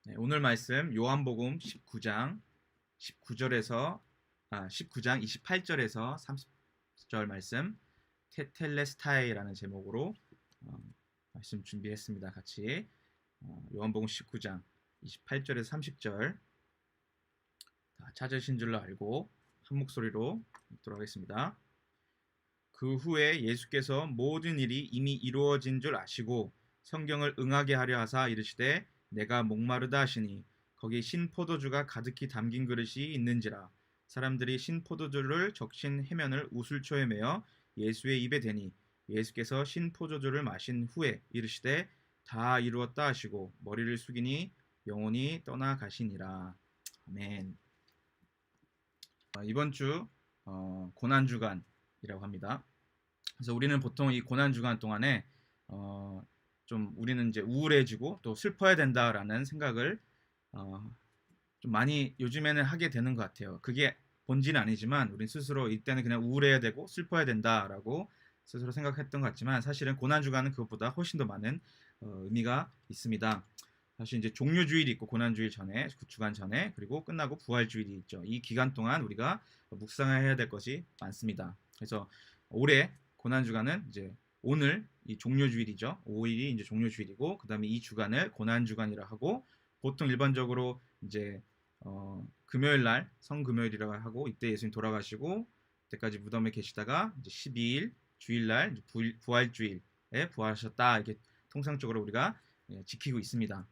네, 오늘 말씀 요한복음 19장 19장 28절에서 30절 말씀 테텔레스타이라는 제목으로 어, 말씀 준비했습니다. 같이 요한복음 19장 28절에서 30절 다 찾으신 줄로 알고 한 목소리로 읽도록 하겠습니다. 그 후에 예수께서 모든 일이 이미 이루어진 줄 아시고 성경을 응하게 하려 하사 이르시되 내가 목마르다 하시니 거기 신 포도주가 가득히 담긴 그릇이 있는지라. 사람들이 신 포도주를 적신 해면을 우슬초에 매어 예수의 입에 대니 예수께서 신 포도주를 마신 후에 이르시되 다 이루었다 하시고 머리를 숙이니 영혼이 떠나 가시니라. 아멘. 이번 주 고난 주간이라고 합니다. 그래서 우리는 보통 이 고난 주간 동안에 좀 우리는 이제 우울해지고 또 슬퍼야 된다라는 생각을 좀 많이 요즘에는 하게 되는 것 같아요. 그게 본질은 아니지만 우린 스스로 이때는 그냥 우울해야 되고 슬퍼야 된다라고 스스로 생각했던 것 같지만 사실은 고난 주간은 그것보다 훨씬 더 많은 의미가 있습니다. 사실 이제 종료주일이 있고 고난주일 전에 그 주간 전에 그리고 끝나고 부활주일이 있죠. 이 기간 동안 우리가 묵상해야 될 것이 많습니다. 그래서 올해 고난주간은 이제 오늘 이 종료주일이죠. 5일이 이제 종료주일이고 그다음에 이 주간을 고난주간이라 하고 보통 일반적으로 이제 금요일 날 성금요일이라고 하고 이때 예수님 돌아가시고 그때까지 무덤에 계시다가 이제 12일 주일날 부활주일에 부활하셨다 이렇게 통상적으로 우리가 지키고 있습니다.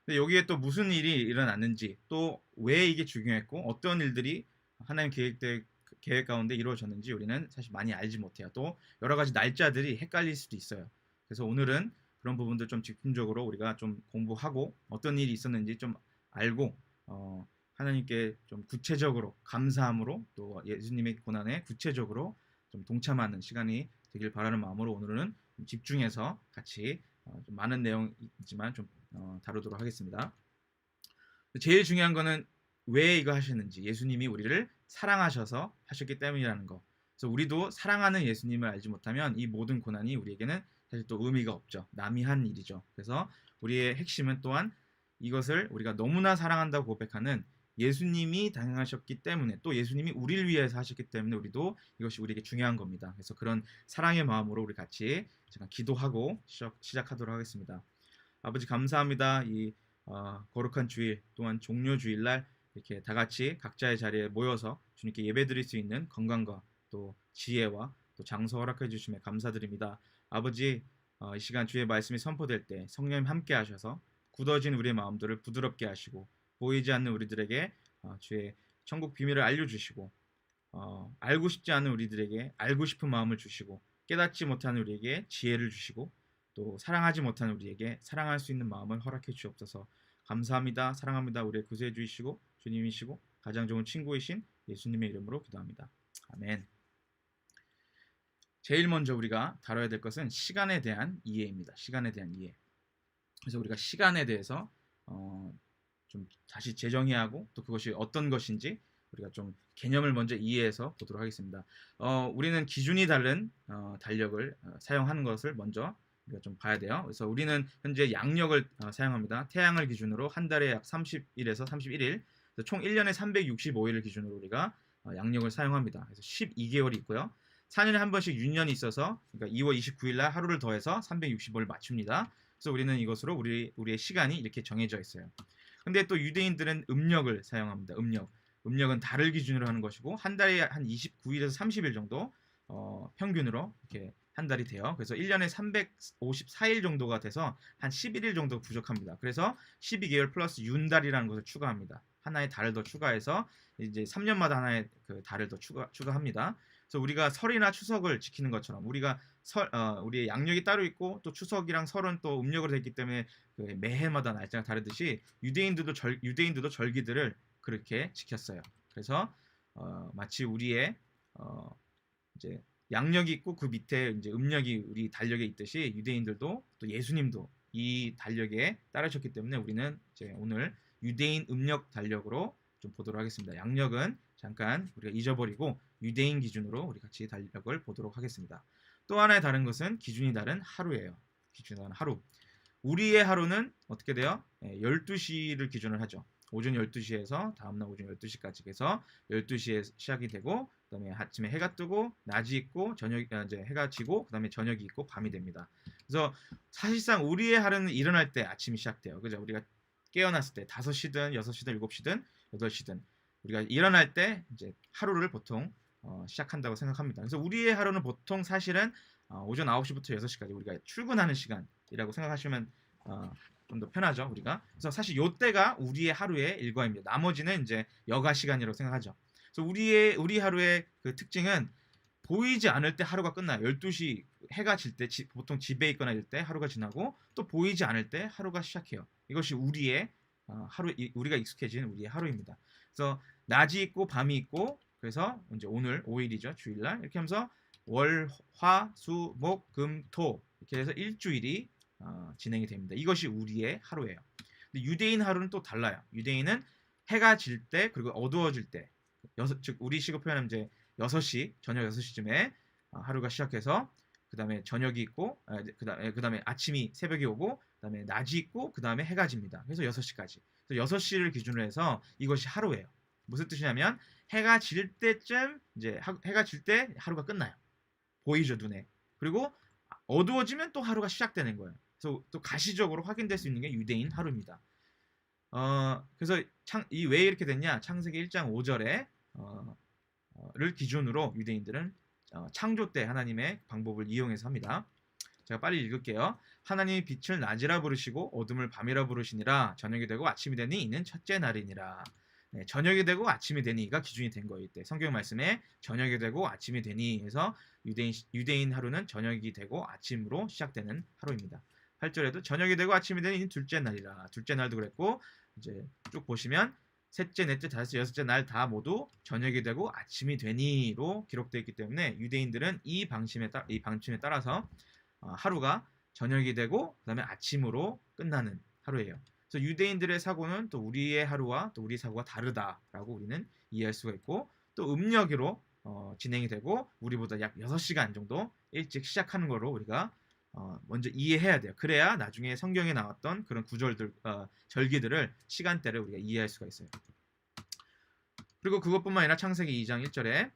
근데 여기에 또 무슨 일이 일어났는지 또 왜 이게 중요했고 어떤 일들이 하나님 계획 가운데 이루어졌는지 우리는 사실 많이 알지 못해요. 또 여러 가지 날짜들이 헷갈릴 수도 있어요. 그래서 오늘은 그런 부분들 좀 집중적으로 우리가 좀 공부하고 어떤 일이 있었는지 좀 알고 하나님께 좀 구체적으로 감사함으로 또 예수님의 고난에 구체적으로 좀 동참하는 시간이 되길 바라는 마음으로 오늘은 집중해서 같이 좀 많은 내용이지만 좀 다루도록 하겠습니다. 제일 중요한 거는 왜 이거 하셨는지 예수님이 우리를 사랑하셔서 하셨기 때문이라는 거. 그래서 우리도 사랑하는 예수님을 알지 못하면 이 모든 고난이 우리에게는 사실 또 의미가 없죠. 남이 한 일이죠. 그래서 우리의 핵심은 또한 이것을 우리가 너무나 사랑한다고 고백하는 예수님이 당하셨기 때문에 또 예수님이 우리를 위해서 하셨기 때문에 우리도 이것이 우리에게 중요한 겁니다. 그래서 그런 사랑의 마음으로 우리 같이 잠깐 기도하고 시작하도록 하겠습니다. 아버지 감사합니다. 이 거룩한 주일 또한 종료 주일날 이렇게 다 같이 각자의 자리에 모여서 주님께 예배드릴 수 있는 건강과 또 지혜와 또 장소 허락해 주심에 감사드립니다. 아버지 이 시간 주의 말씀이 선포될 때 성령님 함께 하셔서 굳어진 우리의 마음들을 부드럽게 하시고 보이지 않는 우리들에게 주의 천국 비밀을 알려주시고 알고 싶지 않은 우리들에게 알고 싶은 마음을 주시고 깨닫지 못하는 우리에게 지혜를 주시고 또 사랑하지 못하는 우리에게 사랑할 수 있는 마음을 허락해 주옵소서. 감사합니다. 사랑합니다. 우리의 구세주이시고 주님이시고 가장 좋은 친구이신 예수님의 이름으로 기도합니다. 아멘. 제일 먼저 우리가 다뤄야 될 것은 시간에 대한 이해입니다. 시간에 대한 이해. 그래서 우리가 시간에 대해서 좀 다시 재정의하고 또 그것이 어떤 것인지 우리가 좀 개념을 먼저 이해해서 보도록 하겠습니다. 우리는 기준이 다른 달력을 사용하는 것을 먼저 우리가 좀 봐야 돼요. 그래서 우리는 현재 양력을 사용합니다. 태양을 기준으로 한 달에 약 30일에서 31일, 총 1년에 365일을 기준으로 우리가 양력을 사용합니다. 그래서 12개월이 있고요. 4년에 한 번씩 윤년이 있어서 그러니까 2월 29일 날 하루를 더해서 365를 맞춥니다. 그래서 우리는 이것으로 우리의 시간이 이렇게 정해져 있어요. 근데 또 유대인들은 음력을 사용합니다. 음력은 달을 기준으로 하는 것이고 한 달에 한 29일에서 30일 정도 평균으로 이렇게 한 달이 돼요. 그래서 1년에 354일 정도가 돼서 한 11일 정도 부족합니다. 그래서 12개월 플러스 윤달이라는 것을 추가합니다. 하나의 달을 더 추가해서 이제 3년마다 하나의 그 달을 더 추가합니다. 그래서 우리가 설이나 추석을 지키는 것처럼 우리의 양력이 따로 있고 또 추석이랑 설은 또 음력으로 되어 있기 때문에 그 매해마다 날짜가 다르듯이 유대인들도 절기들을 그렇게 지켰어요. 그래서 마치 우리의 이제 양력이 있고 그 밑에 이제 음력이 우리 달력에 있듯이 유대인들도 또 예수님도 이 달력에 따르셨기 때문에 우리는 이제 오늘 유대인 음력 달력으로 좀 보도록 하겠습니다. 양력은 잠깐 우리가 잊어버리고 유대인 기준으로 우리 같이 달력을 보도록 하겠습니다. 또 하나의 다른 것은 기준이 다른 하루예요. 기준이 다른 하루. 우리의 하루는 어떻게 돼요? 12시를 기준을 하죠. 오전 12시에서 다음날 오전 12시까지 해서 12시에 시작이 되고 그다음에 아침에 해가 뜨고 낮이 있고 이제 해가 지고 그다음에 저녁이 있고 밤이 됩니다. 그래서 사실상 우리의 하루는 일어날 때 아침이 시작돼요. 그죠? 우리가 깨어났을 때 5시든 6시든 7시든 8시든 우리가 일어날 때 이제 하루를 보통 시작한다고 생각합니다. 그래서 우리의 하루는 보통 사실은 오전 9시부터 6시까지 우리가 출근하는 시간이라고 생각하시면 좀 더 편하죠, 우리가. 그래서 사실 요때가 우리의 하루의 일과입니다. 나머지는 이제 여가 시간이라고 생각하죠. 그래서 우리 하루의 그 특징은 보이지 않을 때 하루가 끝나요. 12시 해가 질 때 보통 집에 있거나 이럴 때 하루가 지나고 또 보이지 않을 때 하루가 시작해요. 이것이 우리의 우리가 익숙해진 우리의 하루입니다. 그래서 낮이 있고 밤이 있고 그래서 이제 오늘 5일이죠. 주일날 이렇게 하면서 월, 화, 수, 목, 금, 토 이렇게 해서 일주일이 진행이 됩니다. 이것이 우리의 하루예요. 근데 유대인 하루는 또 달라요. 유대인은 해가 질 때 그리고 어두워질 때 즉 우리 시각 표현하면 이제 6시 저녁 6시쯤에 하루가 시작해서 그 다음에 저녁이 있고 그 다음에 아침이 새벽이 오고 그 다음에 낮이 있고 그 다음에 해가 집니다. 그래서 6시까지. 그래서 6시를 기준으로 해서 이것이 하루예요. 무슨 뜻이냐면 해가 질 때쯤 이제 해가 질 때 하루가 끝나요. 보이죠 눈에. 그리고 어두워지면 또 하루가 시작되는 거예요. 그래서 또 가시적으로 확인될 수 있는 게 유대인 하루입니다. 그래서 왜 이렇게 됐냐? 창세기 1장 5절에 를 기준으로 유대인들은 창조 때 하나님의 방법을 이용해서 합니다. 제가 빨리 읽을게요. 하나님이 빛을 낮이라 부르시고 어둠을 밤이라 부르시니라. 저녁이 되고 아침이 되니 이는 첫째 날이니라. 네, 저녁이 되고 아침이 되니가 기준이 된 거예요. 이때 성경 말씀에 저녁이 되고 아침이 되니 해서 유대인 하루는 저녁이 되고 아침으로 시작되는 하루입니다. 8절에도 저녁이 되고 아침이 되니 이는 둘째 날이라. 둘째 날도 그랬고 이제 쭉 보시면 셋째, 넷째, 다섯째, 여섯째 날 다 모두 저녁이 되고 아침이 되니로 기록되어 있기 때문에 유대인들은 이 방침에 따라서 하루가 저녁이 되고 그다음에 아침으로 끝나는 하루예요. 그래서 유대인들의 사고는 또 우리의 하루와 또 우리 사고가 다르다라고 우리는 이해할 수가 있고 또 음력으로 진행이 되고 우리보다 약 6시간 정도 일찍 시작하는 거로 우리가 먼저 이해해야 돼요. 그래야 나중에 성경에 나왔던 그런 구절들, 절기들을 시간대를 우리가 이해할 수가 있어요. 그리고 그것뿐만 아니라 창세기 2장 1절에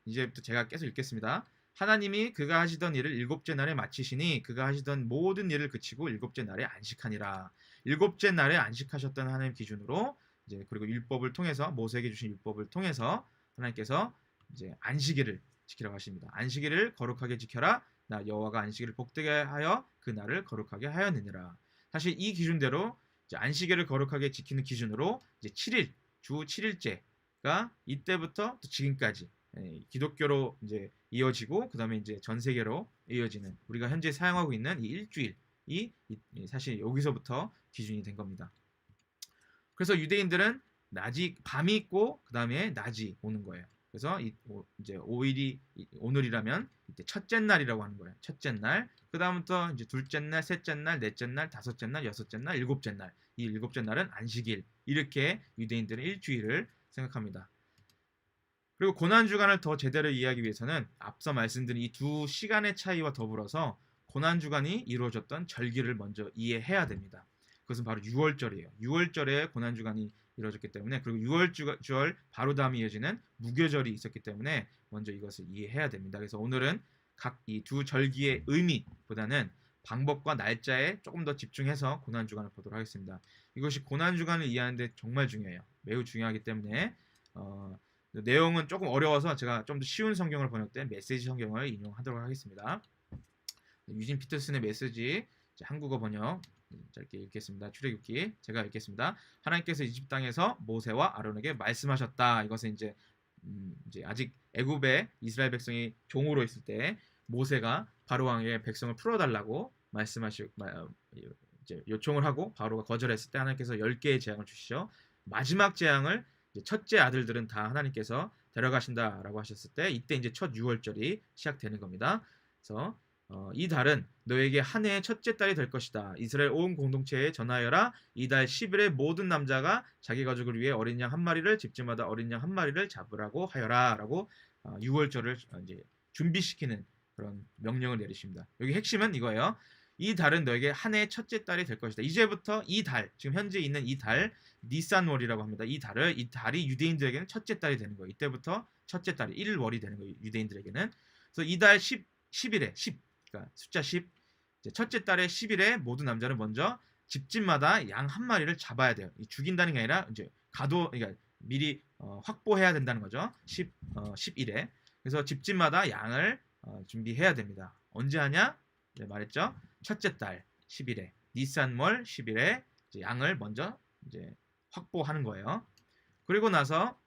이제부터 제가 계속 읽겠습니다. 하나님이 그가 하시던 일을 일곱째 날에 마치시니 그가 하시던 모든 일을 그치고 일곱째 날에 안식하니라. 일곱째 날에 안식하셨던 하나님 기준으로 이제 그리고 율법을 통해서 모세에게 주신 율법을 통해서 하나님께서 이제 안식일을 지키라고 하십니다. 안식일을 거룩하게 지켜라. 나 여호와가 안식일을 복되게 하여 그 날을 거룩하게 하였느니라. 사실 이 기준대로 이제 안식일을 거룩하게 지키는 기준으로 이제 7일 주 7일째가 이때부터 또 지금까지 기독교로 이제 이어지고 그다음에 이제 전 세계로 이어지는 우리가 현재 사용하고 있는 이 일주일이 사실 여기서부터 기준이 된 겁니다. 그래서 유대인들은 밤이 있고 그다음에 낮이 오는 거예요. 그래서 이제 5일이 오늘이라면 이때 첫째 날이라고 하는 거예요. 첫째 날. 그다음부터 이제 둘째 날, 셋째 날, 넷째 날, 다섯째 날, 여섯째 날, 일곱째 날. 이 일곱째 날은 안식일. 이렇게 유대인들은 일주일을 생각합니다. 그리고 고난 주간을 더 제대로 이해하기 위해서는 앞서 말씀드린 이 두 시간의 차이와 더불어서 고난 주간이 이루어졌던 절기를 먼저 이해해야 됩니다. 그것은 바로 6월절이에요. 6월절에 고난 주간이 이루어졌기 때문에 그리고 6월절 바로 다음에 이어지는 무교절이 있었기 때문에 먼저 이것을 이해해야 됩니다. 그래서 오늘은 각 이 두 절기의 의미보다는 방법과 날짜에 조금 더 집중해서 고난 주간을 보도록 하겠습니다. 이것이 고난 주간을 이해하는데 정말 중요해요. 매우 중요하기 때문에 내용은 조금 어려워서 제가 좀 더 쉬운 성경을 번역된 메시지 성경을 인용하도록 하겠습니다. 유진 피터슨의 메시지 한국어 번역 짧게 읽겠습니다. 출애굽기 제가 읽겠습니다. 하나님께서 이집트 땅에서 모세와 아론에게 말씀하셨다. 이것은 이제 아직 애굽에 이스라엘 백성이 종으로 있을 때 모세가 바로 왕에게 백성을 풀어달라고 이제 요청을 하고 바로가 거절했을 때 하나님께서 10개의 재앙을 주시죠. 마지막 재앙을 첫째 아들들은 다 하나님께서 데려가신다라고 하셨을 때 이때 이제 첫 6월절이 시작되는 겁니다. 그래서 이 달은 너에게 한 해의 첫째 달이 될 것이다. 이스라엘 온 공동체에 전하여라. 이 달 10일에 모든 남자가 자기 가족을 위해 어린 양 한 마리를 집집마다 어린 양 한 마리를 잡으라고 하여라라고 6월절을 이제 준비시키는 그런 명령을 내리십니다. 여기 핵심은 이거예요. 이 달은 너에게 한 해의 첫째 달이 될 것이다. 이제부터 이 달, 지금 현재 있는 이 달, 니산월이라고 합니다. 이 달이 유대인들에게는 첫째 달이 되는 거예요. 이때부터 첫째 달이 1월이 되는 거예요. 유대인들에게는. 그래서 이 달 10일에 10, 그러니까 숫자 10, 첫째 달의 10일에 모든 남자는 먼저 집집마다 양 한 마리를 잡아야 돼요. 죽인다는 게 아니라 이제 그러니까 미리 확보해야 된다는 거죠. 10일에. 그래서 집집마다 양을 준비해야 됩니다. 언제 하냐? 말했죠. 첫째 달 10일에 니산월 10일에 양을 먼저 이제 확보하는 거예요. 그리고 나서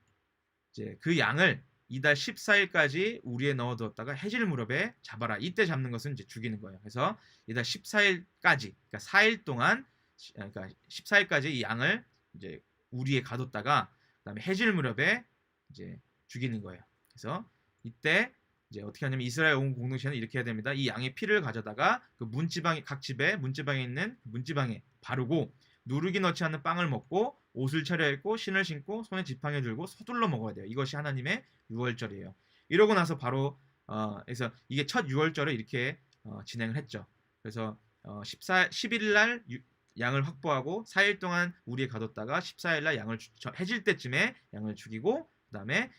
이제 그 양을 이달 14일까지 우리에 넣어두었다가 해질 무렵에 잡아라. 이때 잡는 것은 이제 죽이는 거예요. 그래서 이달 14일까지, 그러니까 4일 동안, 그러니까 14일까지 이 양을 이제 우리에 가뒀다가 그다음에 해질 무렵에 이제 죽이는 거예요. 그래서 이때 이제 어떻게 하냐면 이스라엘 온 공동체는 이렇게 해야 됩니다. 이 양의 피를 가져다가 그 문지방에 각 집에 문지방에 있는 문지방에 바르고 누룩이 넣지 않는 빵을 먹고 옷을 차려입고 신을 신고 손에 지팡이 들고 서둘러 먹어야 돼요. 이것이 하나님의 유월절이에요. 이러고 나서 바로 그래서 이게 첫 유월절을 이렇게 진행을 했죠. 그래서 11일 날 양을 확보하고 4일 동안 우리에 가뒀다가 14일 날 양을 해질 때쯤에 양을 죽이고 그다음에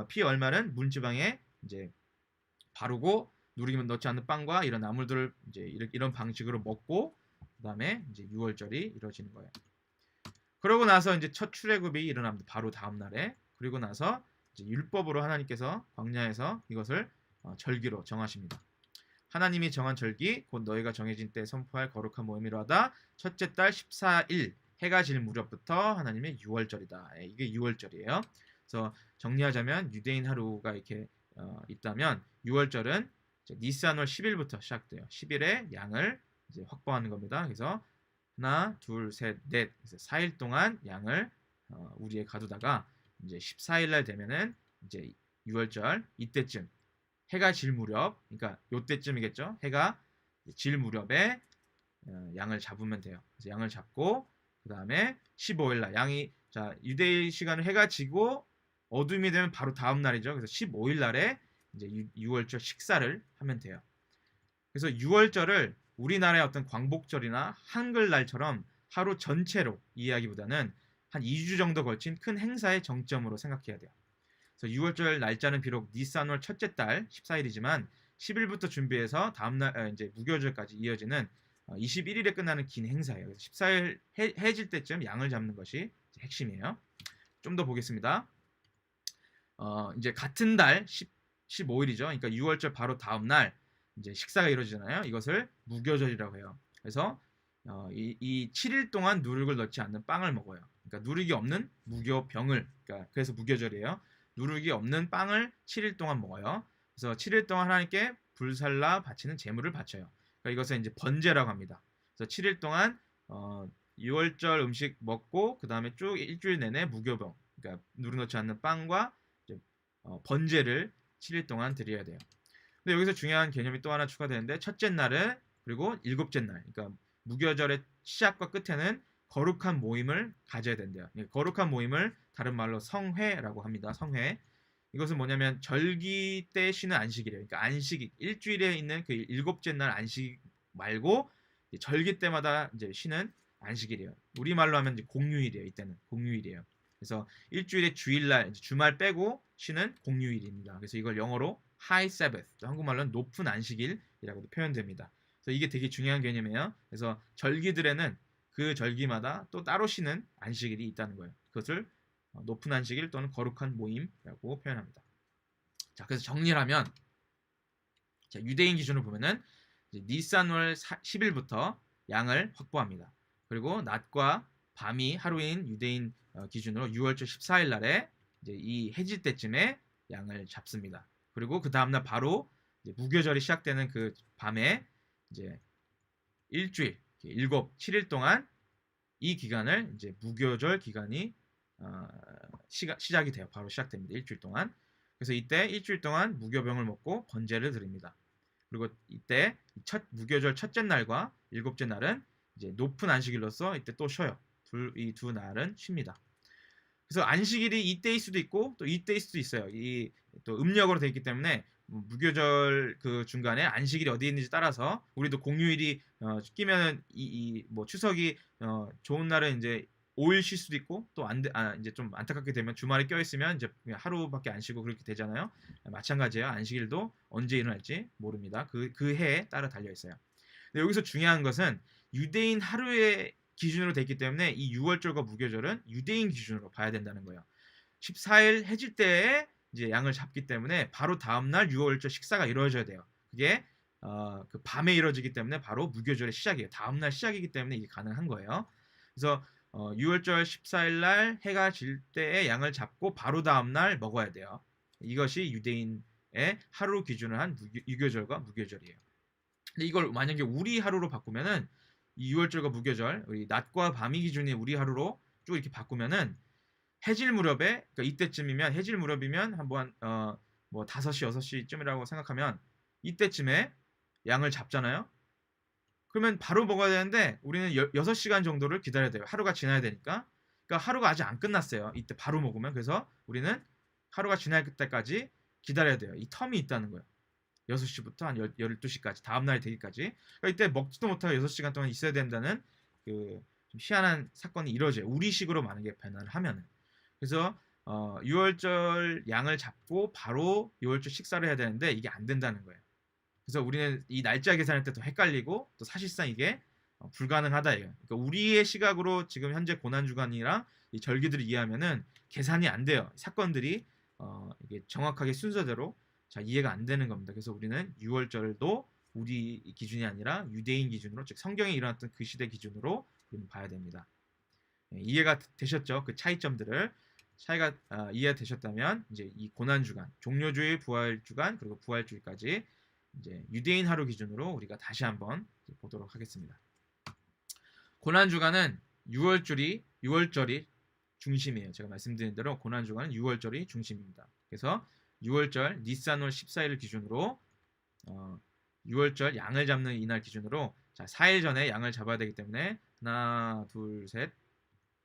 피 얼마는 문지방에 이제 바르고 누룩이 넣지 않는 빵과 이런 나물들을 이제 이런 방식으로 먹고 그다음에 이제 유월절이 이루어지는 거예요. 그러고 나서 이제 첫 출애굽이 일어납니다. 바로 다음 날에. 그리고 나서 이제 율법으로 하나님께서 광야에서 이것을 절기로 정하십니다. 하나님이 정한 절기 곧 너희가 정해진 때 선포할 거룩한 모임이로하다. 첫째 달 14일 해가 질 무렵부터 하나님의 유월절이다. 이게 유월절이에요. 그래서 정리하자면 유대인 하루가 이렇게 있다면 유월절은 니산월 10일부터 시작돼요. 10일에 양을 이제 확보하는 겁니다. 그래서 하나, 둘, 셋, 넷, 4일 동안 양을 우리에 가두다가 이제 14일 날 되면은 이제 유월절 이때쯤 해가 질 무렵, 그러니까 요때쯤이겠죠. 해가 질 무렵에 양을 잡으면 돼요. 그래서 양을 잡고 그 다음에 15일 날 양이 유대인 시간은 해가 지고 어둠이 되면 바로 다음 날이죠. 그래서 15일 날에 이제 유월절 식사를 하면 돼요. 그래서 유월절을 우리나라의 어떤 광복절이나 한글날처럼 하루 전체로 이해하기보다는 한 2주 정도 걸친 큰 행사의 정점으로 생각해야 돼요. 그래서 유월절 날짜는 비록 니산월 첫째 달 14일이지만 10일부터 준비해서 다음날 이제 무교절까지 이어지는 21일에 끝나는 긴 행사예요. 그래서 14일 해질 때쯤 양을 잡는 것이 핵심이에요. 좀 더 보겠습니다. 이제 같은 달 15일이죠. 그러니까 유월절 바로 다음 날 이제 식사가 이루어지잖아요. 이것을 무교절이라고 해요. 그래서 이 7일 동안 누룩을 넣지 않는 빵을 먹어요. 그러니까 누룩이 없는 무교병을, 그러니까 그래서 무교절이에요. 누룩이 없는 빵을 7일 동안 먹어요. 그래서 7일 동안 하나님께 불살라 바치는 제물을 바쳐요. 그러니까 이것을 이제 번제라고 합니다. 그래서 7일 동안 유월절 음식 먹고 그 다음에 쭉 일주일 내내 무교병, 그러니까 누룩 넣지 않는 빵과 번제를 7일 동안 드려야 돼요. 근데 여기서 중요한 개념이 또 하나 추가되는데 첫째 날은 그리고 일곱째 날, 그러니까 무교절의 시작과 끝에는 거룩한 모임을 가져야 된대요. 거룩한 모임을 다른 말로 성회라고 합니다. 성회. 이것은 뭐냐면 절기 때 쉬는 안식이래요. 그러니까 안식 일주일에 있는 그 일곱째 날 안식 말고 절기 때마다 이제 쉬는 안식일이에요. 우리 말로 하면 이제 공휴일이에요. 이때는 공휴일이에요. 그래서 일주일에 주일날 주말 빼고 쉬는 공휴일입니다. 그래서 이걸 영어로 High Sabbath, 한국말로는 높은 안식일이라고도 표현됩니다. 그래서 이게 되게 중요한 개념이에요. 그래서 절기들에는 그 절기마다 또 따로 쉬는 안식일이 있다는 거예요. 그것을 높은 안식일 또는 거룩한 모임이라고 표현합니다. 자, 그래서 정리를 하면 유대인 기준으로 보면은 니산월 10일부터 양을 확보합니다. 그리고 낮과 밤이 하루인 유대인 기준으로 유월절 14일 날에 이제 이 해질 때쯤에 양을 잡습니다. 그리고 그 다음날 바로 이제 무교절이 시작되는 그 밤에 이제 일주일, 7일 동안 이 기간을 이제 무교절 기간이 시작이 돼요. 바로 시작됩니다. 일주일 동안. 그래서 이때 일주일 동안 무교병을 먹고 번제를 드립니다. 그리고 이때 무교절 첫째 날과 일곱째 날은 이제 높은 안식일로서 이때 또 쉬어요. 이 두 날은 쉽니다. 그래서 안식일이 이때일 수도 있고 또 이때일 수도 있어요. 이 또 음력으로 되어 있기 때문에 무교절 그 중간에 안식일이 어디 있는지 따라서 우리도 공휴일이 끼면은 이 뭐 추석이 좋은 날은 이제 5일 쉴 수도 있고 또 이제 좀 안타깝게 되면 주말에 껴 있으면 이제 그냥 하루밖에 안 쉬고 그렇게 되잖아요. 마찬가지예요. 안식일도 언제 일어날지 모릅니다. 그 해에 따라 달려 있어요. 근데 여기서 중요한 것은 유대인 하루의 기준으로 됐기 때문에 이 유월절과 무교절은 유대인 기준으로 봐야 된다는 거예요. 14일 해질 때에 이제 양을 잡기 때문에 바로 다음날 유월절 식사가 이루어져야 돼요. 그게 그 밤에 이루어지기 때문에 바로 무교절의 시작이에요. 다음날 시작이기 때문에 이게 가능한 거예요. 그래서 유월절 14일 날 해가 질 때에 양을 잡고 바로 다음날 먹어야 돼요. 이것이 유대인의 하루 기준을 한 유교절과 무교절이에요. 근데 이걸 만약에 우리 하루로 바꾸면은 이 유월절과 무교절, 우리 낮과 밤이 기준이 우리 하루로 쭉 이렇게 바꾸면은 해질 무렵에, 그러니까 이때쯤이면 해질 무렵이면 한번 뭐 5시, 6시쯤이라고 생각하면 이때쯤에 양을 잡잖아요. 그러면 바로 먹어야 되는데 우리는 6시간 정도를 기다려야 돼요. 하루가 지나야 되니까. 그러니까 하루가 아직 안 끝났어요. 이때 바로 먹으면. 그래서 우리는 하루가 지날 때까지 기다려야 돼요. 이 텀이 있다는 거예요. 6시부터 한 12시까지 다음날이 되기까지. 그러니까 이때 먹지도 못하고 6시간 동안 있어야 된다는 그 좀 희한한 사건이 이루어져요. 우리식으로 만약에 변화를 하면은. 그래서 6월절 양을 잡고 바로 6월절 식사를 해야 되는데 이게 안 된다는 거예요. 그래서 우리는 이 날짜 계산할 때 더 헷갈리고 또 사실상 이게 불가능하다 이거예요. 그러니까 우리의 시각으로 지금 현재 고난주간이랑 이 절기들을 이해하면은 계산이 안 돼요. 사건들이 이게 정확하게 순서대로 자 이해가 안 되는 겁니다. 그래서 우리는 6월절도 우리 기준이 아니라 유대인 기준으로 즉 성경에 일어났던 그 시대 기준으로 우리는 봐야 됩니다. 이해가 되셨죠? 그 차이점들을 차이가 이해되셨다면 이제 이 고난주간, 종료주일, 부활주간 그리고 부활주일까지 이제 유대인 하루 기준으로 우리가 다시 한번 보도록 하겠습니다. 고난주간은 6월절이 중심이에요. 제가 말씀드린 대로 고난주간은 6월절이 중심입니다. 그래서 6월절 니산월 14일을 기준으로 6월절 양을 잡는 이날 기준으로 자 4일 전에 양을 잡아야 되기 때문에 하나, 둘, 셋,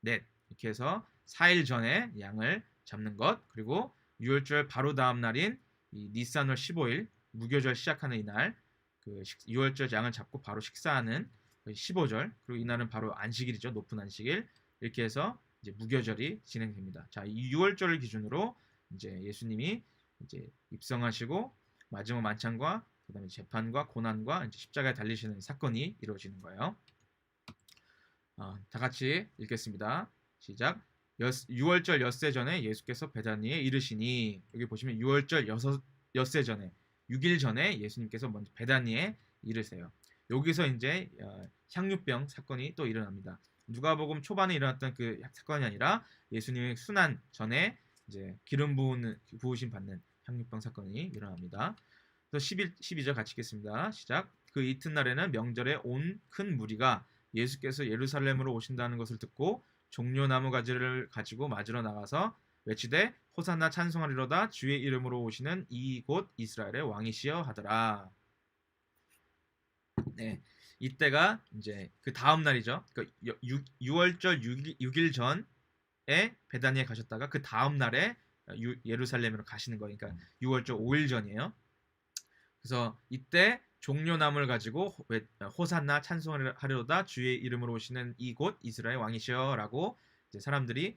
넷 이렇게 해서 4일 전에 양을 잡는 것 그리고 6월절 바로 다음 날인 이 니산월 15일 무교절 시작하는 이날 그 6월절 양을 잡고 바로 식사하는 15절 그리고 이날은 바로 안식일이죠. 높은 안식일 이렇게 해서 이제 무교절이 진행됩니다. 자, 이 6월절을 기준으로 이제 예수님이 이제 입성하시고 마지막 만찬과 그다음에 재판과 고난과 이제 십자가에 달리시는 사건이 이루어지는 거예요. 다 같이 읽겠습니다. 시작. 6월절 엿새 전에 예수께서 베다니에 이르시니 여기 보시면 6월절 엿새 전에 6일 전에 예수님께서 먼저 베다니에 이르세요. 여기서 이제 향유병 사건이 또 일어납니다. 누가복음 초반에 일어났던 그 사건이 아니라 예수님의 순환 전에 이제 기름 부으심 받는 향유병 사건이 일어납니다. 그래서 12절 같이 읽겠습니다. 시작. 그 이튿날에는 명절에 온 큰 무리가 예수께서 예루살렘으로 오신다는 것을 듣고 종려나무 가지를 가지고 맞으러 나가서 외치되 호산나 찬송하리로다 주의 이름으로 오시는 이곳 이스라엘의 왕이시여 하더라. 네, 이때가 이제 그 다음 날이죠. 그러니까 6월절 6일 전에 베다니에 가셨다가 그 다음 날에 예루살렘으로 가시는 거니까 6월절 5일 전이에요. 그래서 이때 종려나무를 가지고 호산나 찬송하리로다 주의 이름으로 오시는 이곳 이스라엘 왕이시여라고 이제 사람들이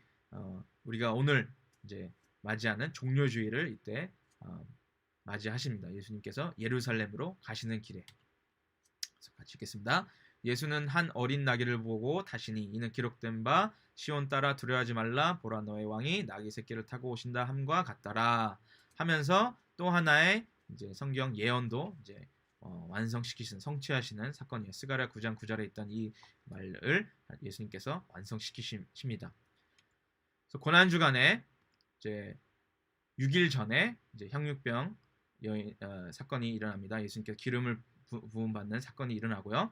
우리가 오늘 이제 맞이하는 종료주의를 이때 맞이하십니다. 예수님께서 예루살렘으로 가시는 길에. 그래서 같이 읽겠습니다. 예수는 한 어린 나귀를 보고 다시니 이는 기록된 바 시온 따라 두려워하지 말라 보라 너의 왕이 나귀 새끼를 타고 오신다 함과 같더라 하면서 또 하나의 이제 성경 예언도 이제 완성시키시는 성취하시는 사건이에요. 스가랴 9장 9절에 있던 이 말을 예수님께서 완성시키십니다. 그래서 고난 주간에 이제 6일 전에 이제 향유병 사건이 일어납니다. 예수님께서 기름을 부음 받는 사건이 일어나고요.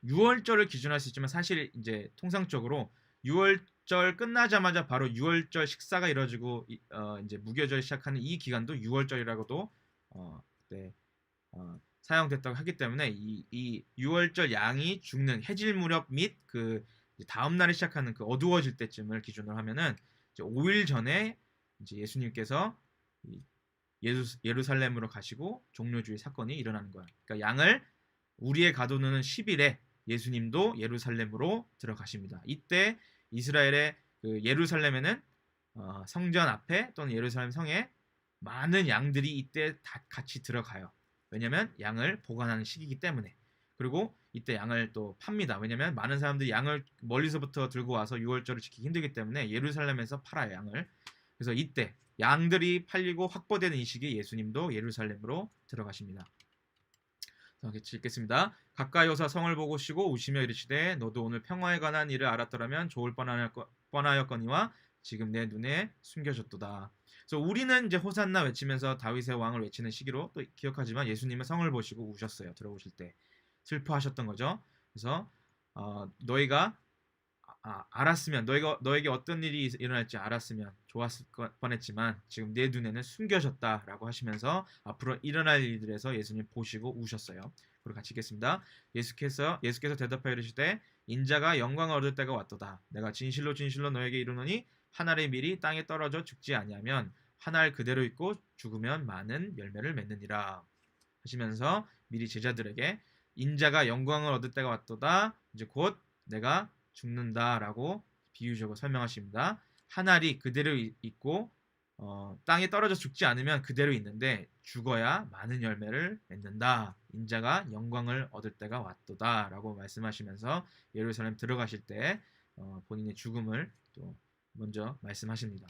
6월절을 기준할 수 있지만 사실 이제 통상적으로 6월절 끝나자마자 바로 6월절 식사가 이루어지고 이제 무교절 시작하는 이 기간도 6월절이라고도 그때 사용됐다고 하기 때문에 이 6월절 양이 죽는 해질 무렵 및 그 다음 날에 시작하는 그 어두워질 때쯤을 기준으로 하면은 이제 5일 전에 이제 예수님께서 예루살렘으로 가시고 종료주의 사건이 일어나는 거야. 그러니까 양을 우리의 가둬놓는 10일에 예수님도 예루살렘으로 들어가십니다. 이때 이스라엘의 그 예루살렘에는 성전 앞에 또는 예루살렘 성에 많은 양들이 이때 다 같이 들어가요. 왜냐하면 양을 보관하는 시기이기 때문에. 그리고 이때 양을 또 팝니다. 왜냐하면 많은 사람들이 양을 멀리서부터 들고 와서 유월절을 지키기 힘들기 때문에 예루살렘에서 팔아요, 양을. 그래서 이때 양들이 팔리고 확보되는 이 시기에 예수님도 예루살렘으로 들어가십니다. 같이 읽겠습니다. 가까이 오사 성을 보고 쉬고 우시며 이르시되 너도 오늘 평화에 관한 일을 알았더라면 좋을 뻔하였거니와 지금 내 눈에 숨겨졌도다. 그래서 우리는 이제 호산나 외치면서 다윗의 왕을 외치는 시기로 또 기억하지만 예수님은 성을 보시고 우셨어요. 들어오실 때 슬퍼하셨던 거죠. 그래서 너희가 알았으면 너에게 어떤 일이 일어날지 알았으면 좋았을 뻔했지만 지금 내 눈에는 숨겨졌다라고 하시면서 앞으로 일어날 일들에서 예수님 보시고 우셨어요. 그리고 같이 읽겠습니다. 예수께서 대답하여 이르시되 인자가 영광을 얻을 때가 왔도다. 내가 진실로 너에게 이르노니 한 알의 밀이 땅에 떨어져 죽지 아니하면 한 알 그대로 있고 죽으면 많은 열매를 맺느니라 하시면서 미리 제자들에게 인자가 영광을 얻을 때가 왔도다. 이제 곧 내가 죽는다라고 비유적으로 설명하십니다. 한 알이 그대로 있고 땅에 떨어져 죽지 않으면 그대로 있는데 죽어야 많은 열매를 맺는다. 인자가 영광을 얻을 때가 왔도다라고 말씀하시면서 예루살렘 들어가실 때 본인의 죽음을 또 먼저 말씀하십니다.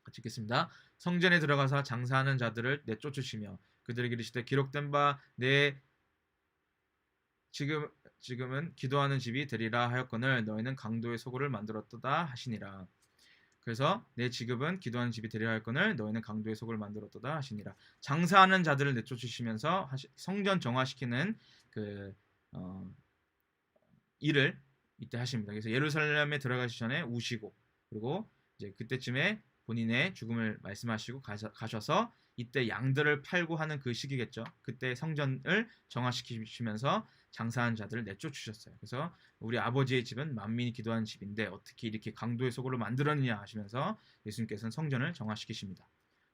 같이 읽겠습니다. 성전에 들어가서 장사하는 자들을 내쫓으시며 그들에게 이르시되 기록된 바 내 지금은 기도하는 집이 되리라 하였거늘 너희는 강도의 소굴을 만들었도다 하시니라. 그래서 내 지급은 기도하는 집이 되리라 하였거늘 너희는 강도의 소굴을 만들었도다 하시니라. 장사하는 자들을 내쫓으시면서 성전 정화시키는 그 일을 이때 하십니다. 그래서 예루살렘에 들어가시 전에 우시고 그리고 이제 그때쯤에 본인의 죽음을 말씀하시고 가셔서 이때 양들을 팔고 하는 그 시기겠죠. 그때 성전을 정화시키시면서 장사하는 자들을 내쫓으셨어요. 그래서 우리 아버지의 집은 만민이 기도하는 집인데 어떻게 이렇게 강도의 소굴로 만들었느냐 하시면서 예수님께서는 성전을 정화시키십니다.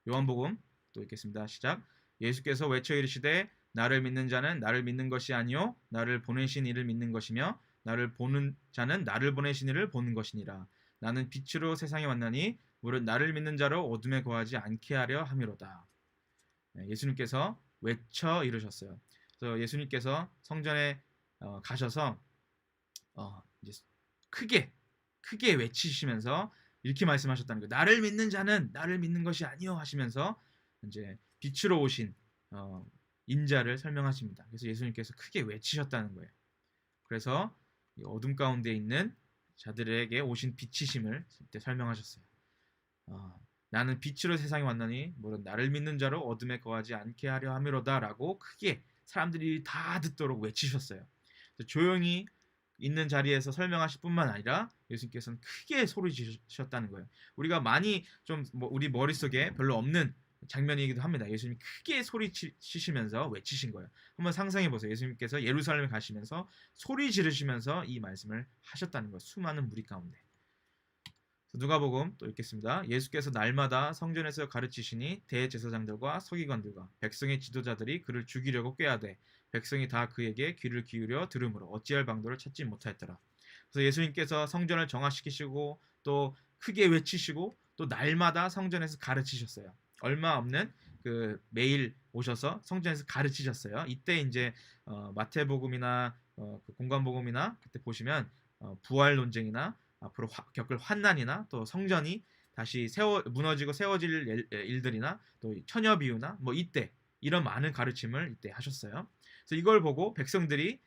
요한복음 또 읽겠습니다. 시작. 예수께서 외쳐 이르시되 나를 믿는 자는 나를 믿는 것이 아니요 나를 보내신 이를 믿는 것이며 나를 보는 자는 나를 보내신 이를 보는 것이니라. 나는 빛으로 세상에 왔나니 무릇 나를 믿는 자로 어둠에 거하지 않게 하려 함이로다. 예수님께서 외쳐 이르셨어요. 그래서 예수님께서 성전에 가셔서 이제 크게 외치시면서 이렇게 말씀하셨다는 거예요. 나를 믿는 자는 나를 믿는 것이 아니요 하시면서 이제 빛으로 오신 인자를 설명하십니다. 그래서 예수님께서 크게 외치셨다는 거예요. 그래서 어둠 가운데 있는 자들에게 오신 빛이심을 그때 설명하셨어요. 나는 빛으로 세상에 왔나니 무릇 나를 믿는 자로 어둠에 거하지 않게 하려 함이로다라고 크게 사람들이 다 듣도록 외치셨어요. 조용히 있는 자리에서 설명하실 뿐만 아니라 예수님께서는 크게 소리 지르셨다는 거예요. 우리가 많이 좀 우리 머릿속에 별로 없는 장면이기도 합니다. 예수님이 크게 소리치시면서 외치신 거예요. 한번 상상해 보세요. 예수님께서 예루살렘에 가시면서 소리 지르시면서 이 말씀을 하셨다는 거예요. 수많은 무리 가운데. 누가복음 또 읽겠습니다. 예수께서 날마다 성전에서 가르치시니 대제사장들과 서기관들과 백성의 지도자들이 그를 죽이려고 꾀하되 백성이 다 그에게 귀를 기울여 들으므로 어찌할 방도를 찾지 못하였더라. 그래서 예수님께서 성전을 정화시키시고 또 크게 외치시고 또 날마다 성전에서 가르치셨어요. 얼마 없는 매일 오셔서 성전에서 가르치셨어요. 이때 이제 마태복음이나 그 공관복음이나 그때 보시면 부활 논쟁이나 앞으로 겪을 환난이나 또 성전이 다시 무너지고 세워질 일들이나 또 처녀 비유나 뭐 이때 이런 많은 가르침을 이때 하셨어요. 그래서 이걸 보고 백성들이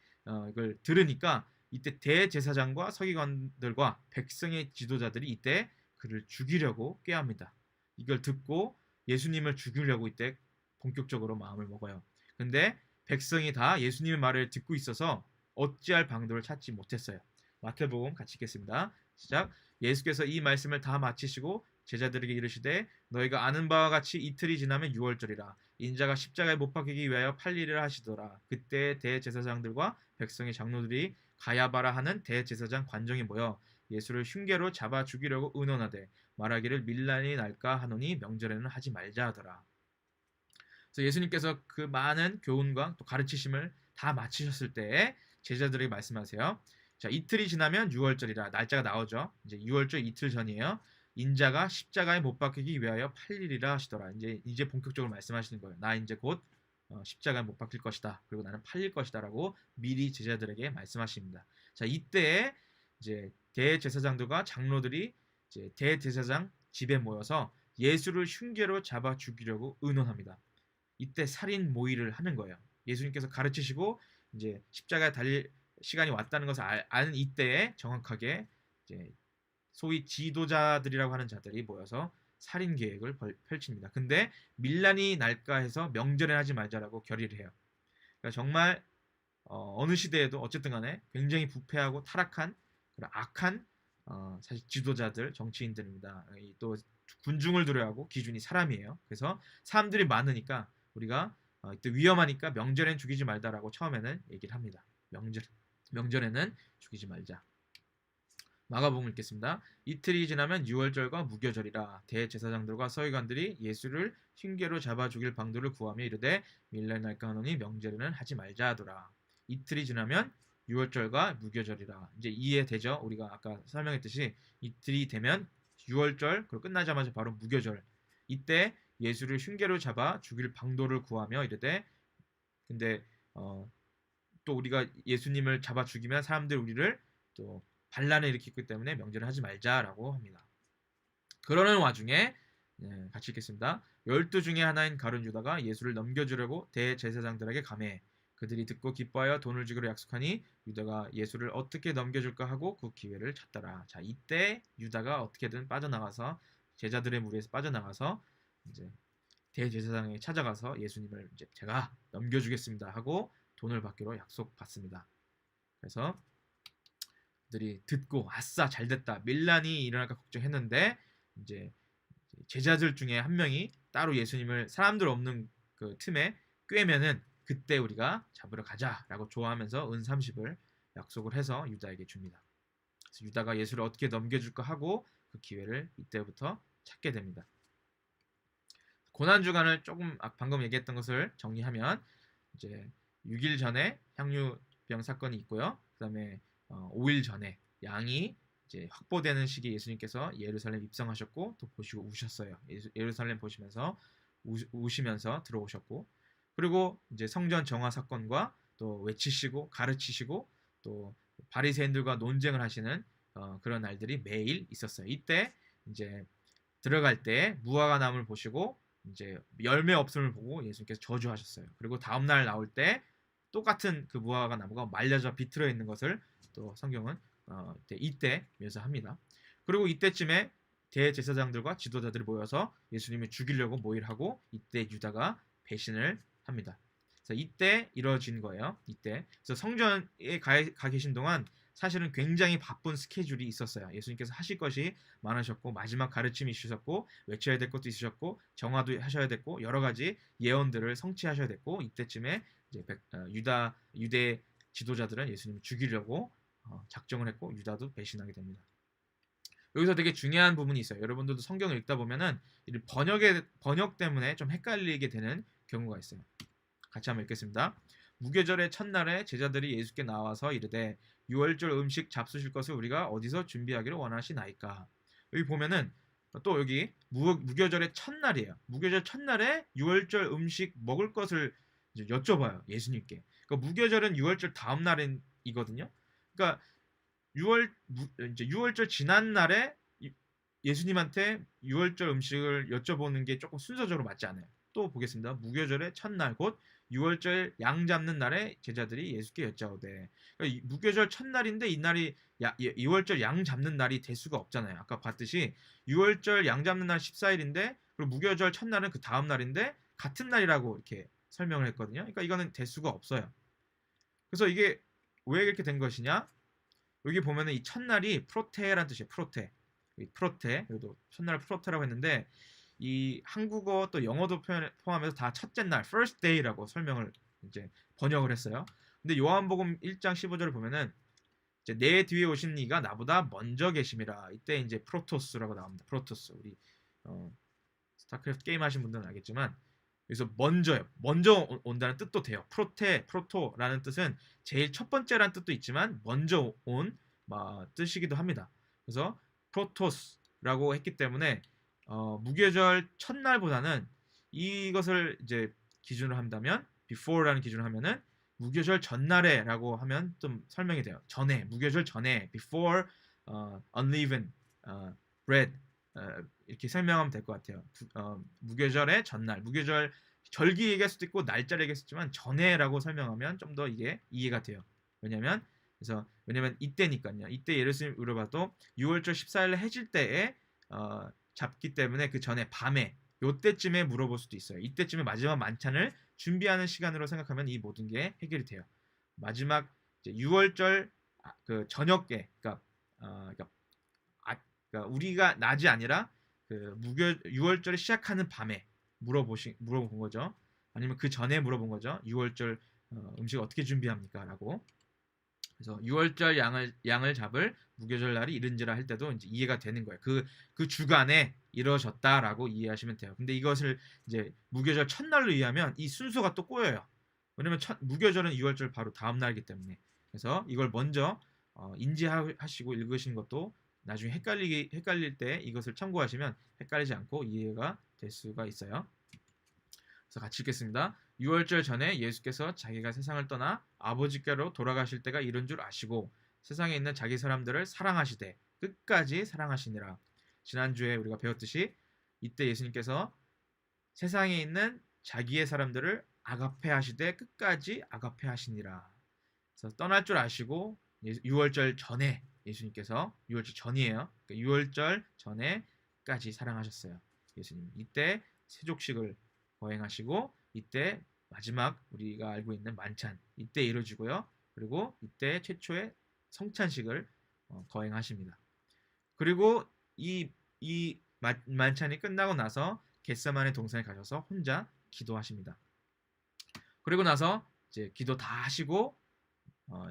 이걸 들으니까 이때 대제사장과 서기관들과 백성의 지도자들이 이때 그를 죽이려고 꾀합니다. 이걸 듣고 예수님을 죽이려고 이때 본격적으로 마음을 먹어요. 근데 백성이 다 예수님의 말을 듣고 있어서 어찌할 방도를 찾지 못했어요. 마태복음 같이 읽겠습니다. 시작. 예수께서 이 말씀을 다 마치시고 제자들에게 이르시되 너희가 아는 바와 같이 이틀이 지나면 유월절이라 인자가 십자가에 못 박히기 위하여 팔리리라 하시더라. 그때 대제사장들과 백성의 장로들이 가야바라 하는 대제사장 관정이 모여 예수를 흉계로 잡아 죽이려고 의논하되 말하기를 밀란이 날까 하노니 명절에는 하지 말자 하더라. 그래서 예수님께서 그 많은 교훈과 또 가르치심을 다 마치셨을 때 제자들에게 말씀하세요. 자, 이틀이 지나면 유월절이라. 날짜가 나오죠. 이제 유월절 이틀 전이에요. 인자가 십자가에 못 박히기 위하여 팔리리라 하시더라. 이제 본격적으로 말씀하시는 거예요. 나 이제 곧 십자가에 못 박힐 것이다. 그리고 나는 팔릴 것이다라고 미리 제자들에게 말씀하십니다. 자, 이때 이제 대제사장들과 장로들이 이제 대제사장 집에 모여서 예수를 흉계로 잡아 죽이려고 의논합니다. 이때 살인 모의를 하는 거예요. 예수님께서 가르치시고 이제 십자가에 달릴 시간이 왔다는 것을 아는 이때에 정확하게 이제 소위 지도자들이라고 하는 자들이 모여서 살인 계획을 펼칩니다. 근데 밀란이 날까 해서 명절에 하지 말자라고 결의를 해요. 그러니까 정말 어느 시대에도 어쨌든 간에 굉장히 부패하고 타락한 그런 악한 사실 지도자들, 정치인들입니다. 또 군중을 두려워하고 기준이 사람이에요. 그래서 사람들이 많으니까 우리가 이때 위험하니까 명절엔 죽이지 말자라고 처음에는 얘기를 합니다. 명절에는 죽이지 말자. 마가복음 읽겠습니다. 이틀이 지나면 유월절과 무교절이라. 대제사장들과 서기관들이 예수를 흉계로 잡아 죽일 방도를 구하며 이르되 밀란이 날까 하노니 명절에는 하지 말자 하더라. 이틀이 지나면 유월절과 무교절이라. 이제 이해되죠? 우리가 아까 설명했듯이 이틀이 되면 유월절, 그리고 끝나자마자 바로 무교절. 이때 예수를 흉계로 잡아 죽일 방도를 구하며 이르되, 근데 또 우리가 예수님을 잡아 죽이면 사람들 우리를 또 반란을 일으키기 때문에 명절을 하지 말자라고 합니다. 그러는 와중에 같이 읽겠습니다. 12 중에 하나인 가룟 유다가 예수를 넘겨주려고 대제사장들에게 감해 그들이 듣고 기뻐하여 돈을 주기로 약속하니 유다가 예수를 어떻게 넘겨줄까 하고 그 기회를 찾더라. 자, 이때 유다가 어떻게든 빠져나가서 제자들의 무리에서 빠져나가서 이제 대제사장에게 찾아가서 예수님을 이제 제가 넘겨주겠습니다 하고 돈을 받기로 약속받습니다. 그래서 그들이 듣고 아싸 잘됐다, 밀란이 일어날까 걱정했는데 이제 제자들 중에 한 명이 따로 예수님을 사람들 없는 그 틈에 꿰면은 그때 우리가 잡으러 가자라고 좋아하면서 은 30을 약속을 해서 유다에게 줍니다. 그래서 유다가 예수를 어떻게 넘겨줄까 하고 그 기회를 이때부터 찾게 됩니다. 고난주간을 조금 방금 얘기했던 것을 정리하면 이제 6일 전에 향유병 사건이 있고요. 그 다음에 5일 전에 양이 이제 확보되는 시기에 예수님께서 예루살렘 입성하셨고 또 보시고 우셨어요. 예루살렘 보시면서 우시면서 들어오셨고, 그리고 이제 성전 정화 사건과 또 외치시고 가르치시고 또 바리새인들과 논쟁을 하시는 그런 날들이 매일 있었어요. 이때 이제 들어갈 때 무화과 나무를 보시고 이제 열매 없음을 보고 예수님께서 저주하셨어요. 그리고 다음 날 나올 때 똑같은 그 무화과 나무가 말려져 비틀어 있는 것을 또 성경은 이때 묘사합니다. 그리고 이때쯤에 대제사장들과 지도자들이 모여서 예수님을 죽이려고 모의를 하고 이때 유다가 배신을 합니다. 그래서 이때 이루어진 거예요. 이때. 그래서 성전에 가 계신 동안 사실은 굉장히 바쁜 스케줄이 있었어요. 예수님께서 하실 것이 많으셨고 마지막 가르침이 있으셨고 외쳐야 될 것도 있으셨고 정화도 하셔야 됐고 여러 가지 예언들을 성취하셔야 됐고, 이때쯤에 이제 유대 지도자들은 예수님을 죽이려고 작정을 했고 유다도 배신하게 됩니다. 여기서 되게 중요한 부분이 있어요. 여러분들도 성경을 읽다 보면은 번역 때문에 좀 헷갈리게 되는 경우가 있어요. 같이 한번 읽겠습니다. 무교절의 첫날에 제자들이 예수께 나와서 이르되 유월절 음식 잡수실 것을 우리가 어디서 준비하기를 원하시나이까. 여기 보면은 또 여기 무교절의 첫날이에요. 무교절 첫날에 유월절 음식 먹을 것을 이제 여쭤봐요. 예수님께. 그러니까 무교절은 유월절 다음 날이거든요. 그러니까 이제 유월절 지난 날에 예수님한테 유월절 음식을 여쭤보는 게 조금 순서적으로 맞지 않아요. 또 보겠습니다. 무교절의 첫날 곧 유월절 양 잡는 날에 제자들이 예수께 여짜오되. 그러니까 무교절 첫날인데 이 날이 유월절 양 잡는 날이 될 수가 없잖아요. 아까 봤듯이 유월절 양 잡는 날 14일인데 그리고 무교절 첫날은 그 다음 날인데 같은 날이라고 이렇게 설명을 했거든요. 그러니까 이거는 될 수가 없어요. 그래서 이게 왜 이렇게 된 것이냐? 여기 보면은 이 첫날이 프로테라는 뜻이에요. 프로테. 그래도 첫날 프로테라고 했는데 이 한국어 또 영어도 포함해서 다 첫째 날, first day라고 설명을 이제 번역을 했어요. 근데 요한복음 1장 15절을 보면은 이제 내 뒤에 오신 이가 나보다 먼저 계심이라. 이때 이제 프로토스라고 나옵니다. 프로토스. 우리 스타크래프트 게임 하신 분들은 알겠지만 그래서 먼저요. 먼저 온다는 뜻도 돼요. 프로토라는 뜻은 제일 첫 번째라는 뜻도 있지만 먼저 온 뜻이기도 합니다. 그래서 프로토스라고 했기 때문에 무교절 첫날보다는 이것을 이제 기준으로 한다면 before라는 기준으로 하면은 무교절 전날에라고 하면 좀 설명이 돼요. 전에 무교절 전에 before unleavened bread 이렇게 설명하면 될 것 같아요. 무교절의 전날, 무교절 절기 얘기할 수도 있고 날짜를 얘기할 수도 있지만 전에라고 설명하면 좀 더 이게 이해가 돼요. 왜냐면 이때니까요. 이때 예를 들어봐도 6월절 14일 해질 때에 잡기 때문에 그 전에 밤에 요때쯤에 물어볼 수도 있어요. 이때쯤에 마지막 만찬을 준비하는 시간으로 생각하면 이 모든 게 해결이 돼요. 마지막 6월절 그 저녁에 그러니까 우리가 낮이 아니라 그 6월절이 시작하는 밤에 물어본 거죠. 아니면 그 전에 물어본 거죠. 6월절 음식 어떻게 준비합니까? 라고. 그래서 6월절 양을 잡을 무교절 날이 이른지라 할 때도 이제 이해가 되는 거예요. 그 주간에 이루어졌다라고 이해하시면 돼요. 근데 이것을 이제 무교절 첫날로 이해하면 이 순서가 또 꼬여요. 왜냐면 무교절은 6월절 바로 다음 날이기 때문에. 그래서 이걸 먼저 인지하시고 읽으시는 것도 나중에 헷갈릴 때 이것을 참고하시면 헷갈리지 않고 이해가 될 수가 있어요. 그래서 같이 읽겠습니다. 6월절 전에 예수께서 자기가 세상을 떠나 아버지께로 돌아가실 때가 이른 줄 아시고 세상에 있는 자기 사람들을 사랑하시되 끝까지 사랑하시니라. 지난주에 우리가 배웠듯이 이때 예수님께서 세상에 있는 자기의 사람들을 아가페 하시되 끝까지 아가페 하시니라. 그래서 떠날 줄 아시고 6월절 전에 예수님께서 6월절 전이에요. 그러니까 6월절 전에까지 사랑하셨어요. 예수님. 이때 세족식을 거행하시고 이때 마지막 우리가 알고 있는 만찬 이때 이루어지고요. 그리고 이때 최초의 성찬식을 거행하십니다. 그리고 이 만찬이 끝나고 나서 겟세마네 동산에 가셔서 혼자 기도하십니다. 그리고 나서 이제 기도 다 하시고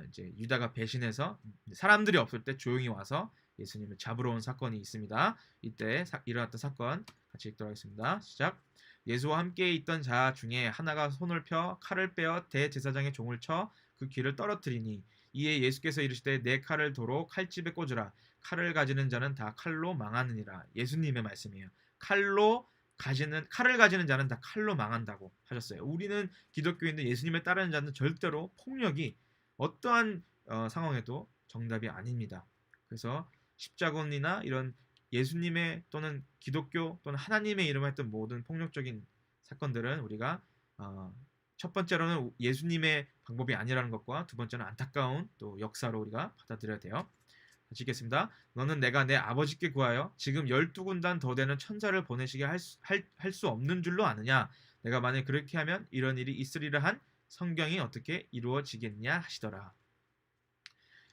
이제 유다가 배신해서 사람들이 없을 때 조용히 와서 예수님을 잡으러 온 사건이 있습니다. 이때 일어났던 사건 같이 읽도록 하겠습니다. 시작. 예수와 함께 있던 자 중에 하나가 손을 펴 칼을 빼어 대제사장의 종을 쳐 그 귀를 떨어뜨리니 이에 예수께서 이르시되 내 칼을 도로 칼집에 꽂으라. 칼을 가지는 자는 다 칼로 망하느니라. 예수님의 말씀이에요. 칼을 가지는 자는 다 칼로 망한다고 하셨어요. 우리는 기독교인들 예수님을 따르는 자는 절대로 폭력이 어떠한 상황에도 정답이 아닙니다. 그래서 십자군이나 이런 예수님의 또는 기독교 또는 하나님의 이름을 했던 모든 폭력적인 사건들은 우리가 첫 번째로는 예수님의 방법이 아니라는 것과 두 번째는 안타까운 또 역사로 우리가 받아들여야 돼요. 같이 읽겠습니다. 너는 내가 내 아버지께 구하여 지금 12군단 더 되는 천사를 보내시게 할 수 없는 줄로 아느냐. 내가 만일 그렇게 하면 이런 일이 있으리라 한 성경이 어떻게 이루어지겠냐 하시더라.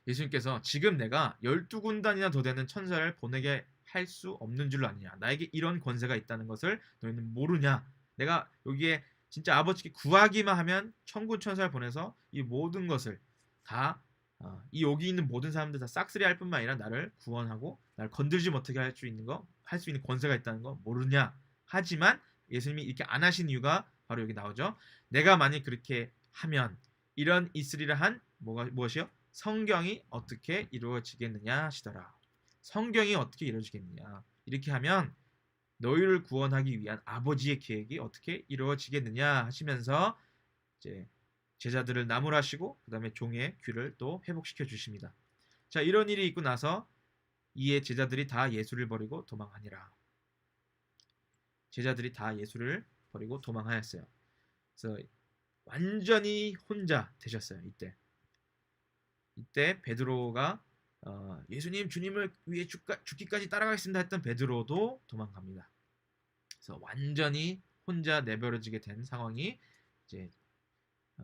예수님께서 지금 내가 12군단이나 더 되는 천사를 보내게 할 수 없는 줄로 아느냐. 나에게 이런 권세가 있다는 것을 너희는 모르냐. 내가 여기에 진짜 아버지께 구하기만 하면 천군 천사를 보내서 이 모든 것을 다 이 여기 있는 모든 사람들 다 싹쓸이 할 뿐만 아니라 나를 구원하고 나를 건들지 못하게 할 수 있는 권세가 있다는 거 모르냐. 하지만 예수님이 이렇게 안 하신 이유가 바로 여기 나오죠. 내가 만약 그렇게 하면 이런 있으리라 한 무엇이요? 성경이 어떻게 이루어지겠느냐 하시더라. 성경이 어떻게 이루어지겠느냐. 이렇게 하면 너희를 구원하기 위한 아버지의 계획이 어떻게 이루어지겠느냐 하시면서 이제 제자들을 나무라시고 그 다음에 종의 귀를 또 회복시켜 주십니다. 자, 이런 일이 있고 나서 이에 제자들이 다 예수를 버리고 도망하니라. 제자들이 다 예수를 버리고 도망하였어요. 그래서 완전히 혼자 되셨어요. 이때 베드로가 예수님 주님을 위해 죽기까지 따라가겠습니다 했던 베드로도 도망갑니다. 그래서 완전히 혼자 내버려지게 된 상황이 이제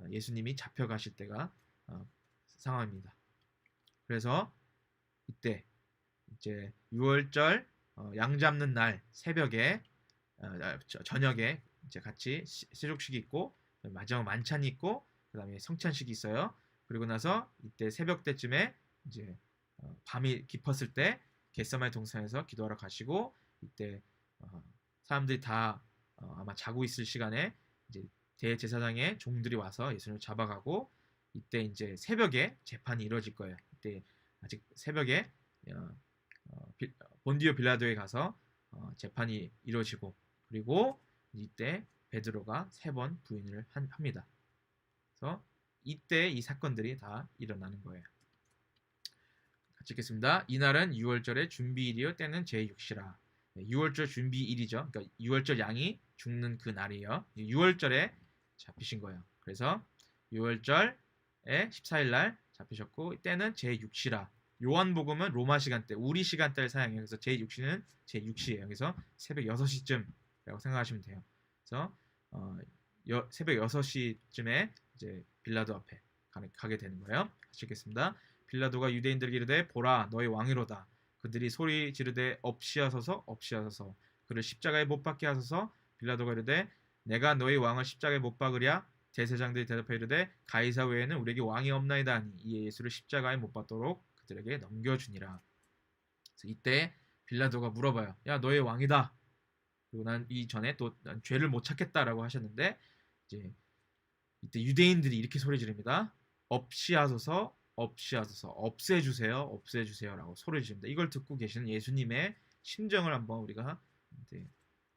예수님이 잡혀가실 때가 상황입니다. 그래서 이때 이제 6월절 양 잡는 날 새벽에 저녁에 이제 같이 세족식이 있고 마지막 만찬이 있고 그다음에 성찬식이 있어요. 그리고 나서 이때 새벽 때쯤에 이제 밤이 깊었을 때 겟세마네 동산에서 기도하러 가시고 이때 사람들이 다 아마 자고 있을 시간에 이제 대제사장의 종들이 와서 예수님을 잡아가고 이때 이제 새벽에 재판이 이루어질 거예요. 이때 아직 새벽에 본디오 빌라도에 가서 재판이 이루어지고 그리고 이때 베드로가 3번 부인을 합니다. 그래서 이때 이 사건들이 다 일어나는 거예요. 같이 읽겠습니다. 이날은 6월절의 준비일이요 때는 제6시라. 6월절 준비일이죠. 그러니까 6월절 양이 죽는 그 날이에요. 6월절에 잡히신 거예요. 그래서 6월절에 14일 날 잡히셨고 때는 제6시라. 요한복음은 로마 시간대, 우리 시간대를 사용해요. 그래서 제6시는 제6시예요. 그래서 새벽 6시쯤이라고 생각하시면 돼요. 그래서 새벽 6시쯤에 이제 빌라도 앞에 가게 되는 거예요. 같이 읽겠습니다. 빌라도가 유대인들에게 이르되 보라 너희 왕이로다. 그들이 소리 지르되 없이하소서 없이하소서 그를 십자가에 못 박게 하소서. 빌라도가 이르되 내가 너희 왕을 십자가에 못 박으랴. 대제사장들이 대답하여 이르되 가이사 외에는 우리에게 왕이 없나이다 하니 이에 예수를 십자가에 못 박도록 그들에게 넘겨주니라. 그래서 이때 빌라도가 물어봐요. 야 너의 왕이다. 그리고 난 이전에 또 난 죄를 못 찾겠다라고 하셨는데 이제 이때 유대인들이 이렇게 소리 지릅니다. 없이하소서 없이하소서 없애주세요 없애주세요라고 소리 지릅니다. 이걸 듣고 계시는 예수님의 심정을 한번 우리가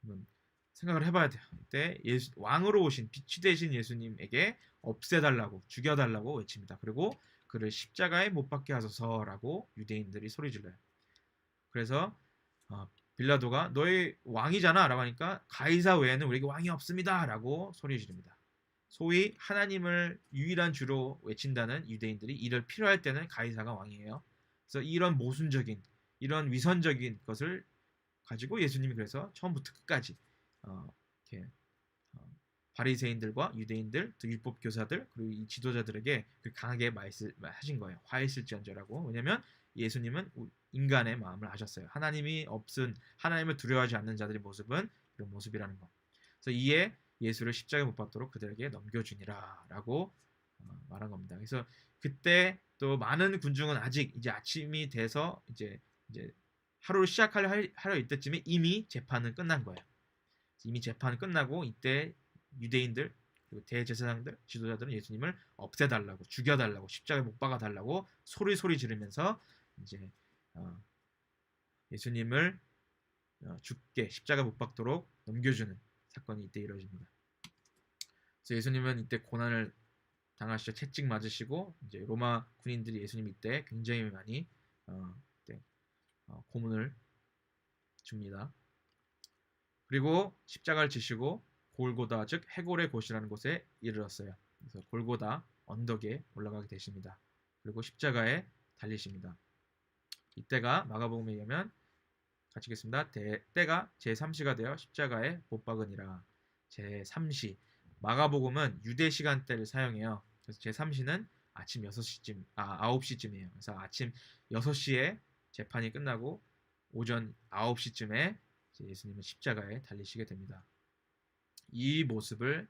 한번 생각을 해봐야 돼요. 이때 왕으로 오신 빛이 되신 예수님에게 없애달라고 죽여달라고 외칩니다. 그리고 그를 십자가에 못 박게 하소서라고 유대인들이 소리 질러요. 그래서 빌라도가 너희 왕이잖아 라고 하니까 가이사 외에는 우리에게 왕이 없습니다 라고 소리 지릅니다. 소위 하나님을 유일한 주로 외친다는 유대인들이 이를 필요할 때는 가이사가 왕이에요. 그래서 이런 모순적인 이런 위선적인 것을 가지고 예수님이 그래서 처음부터 끝까지 이렇게 바리새인들과 유대인들, 또 율법 교사들 그리고 이 지도자들에게 강하게 말씀하신 거예요. 화 있을지언저라고. 왜냐하면 예수님은 인간의 마음을 아셨어요. 하나님이 없은 하나님을 두려워하지 않는 자들의 모습은 이런 모습이라는 거. 그래서 이에 예수를 십자가에 못 박도록 그들에게 넘겨주니라라고 말한 겁니다. 그래서 그때 또 많은 군중은 아직 이제 아침이 돼서 이제 하루를 시작하려 이때쯤에 이미 재판은 끝난 거예요. 이미 재판 끝나고 이때 유대인들 그리고 대제사장들 지도자들은 예수님을 없애달라고 죽여달라고 십자가에 못 박아달라고 소리 지르면서 이제 예수님을 죽게 십자가 못 박도록 넘겨주는 사건이 이때 이루어집니다. 그래서 예수님은 이때 고난을 당하시죠. 채찍 맞으시고 이제 로마 군인들이 예수님 이때 굉장히 많이 고문을 줍니다. 그리고 십자가를 지시고 골고다 즉 해골의 곳이라는 곳에 이르렀어요. 그래서 골고다 언덕에 올라가게 되십니다. 그리고 십자가에 달리십니다. 이때가 마가복음에 의하면 같이 읽겠습니다. 때가 제3시가 되어 십자가에 못 박으니라. 제3시 마가복음은 유대 시간대를 사용해요. 그래서 제3시는 아침 6시쯤 9시쯤이에요. 그래서 아침 6시에 재판이 끝나고 오전 9시쯤에 예수님은 십자가에 달리시게 됩니다. 이 모습을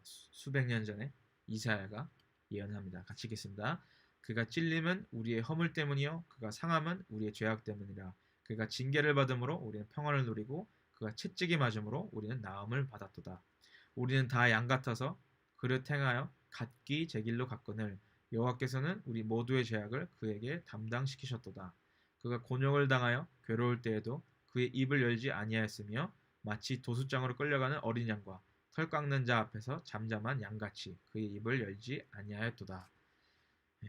수백 년 전에 이사야가 예언합니다. 같이 읽겠습니다. 그가 찔림은 우리의 허물 때문이요 그가 상함은 우리의 죄악 때문이라. 그가 징계를 받음으로 우리는 평안을 누리고 그가 채찍이 맞음으로 우리는 나음을 받았도다. 우리는 다 양 같아서 그를 행하여 각기 제 길로 갔거늘 여호와께서는 우리 모두의 죄악을 그에게 담당시키셨도다. 그가 곤욕을 당하여 괴로울 때에도 그의 입을 열지 아니하였으며 마치 도수장으로 끌려가는 어린 양과 털 깎는 자 앞에서 잠잠한 양같이 그의 입을 열지 아니하였도다.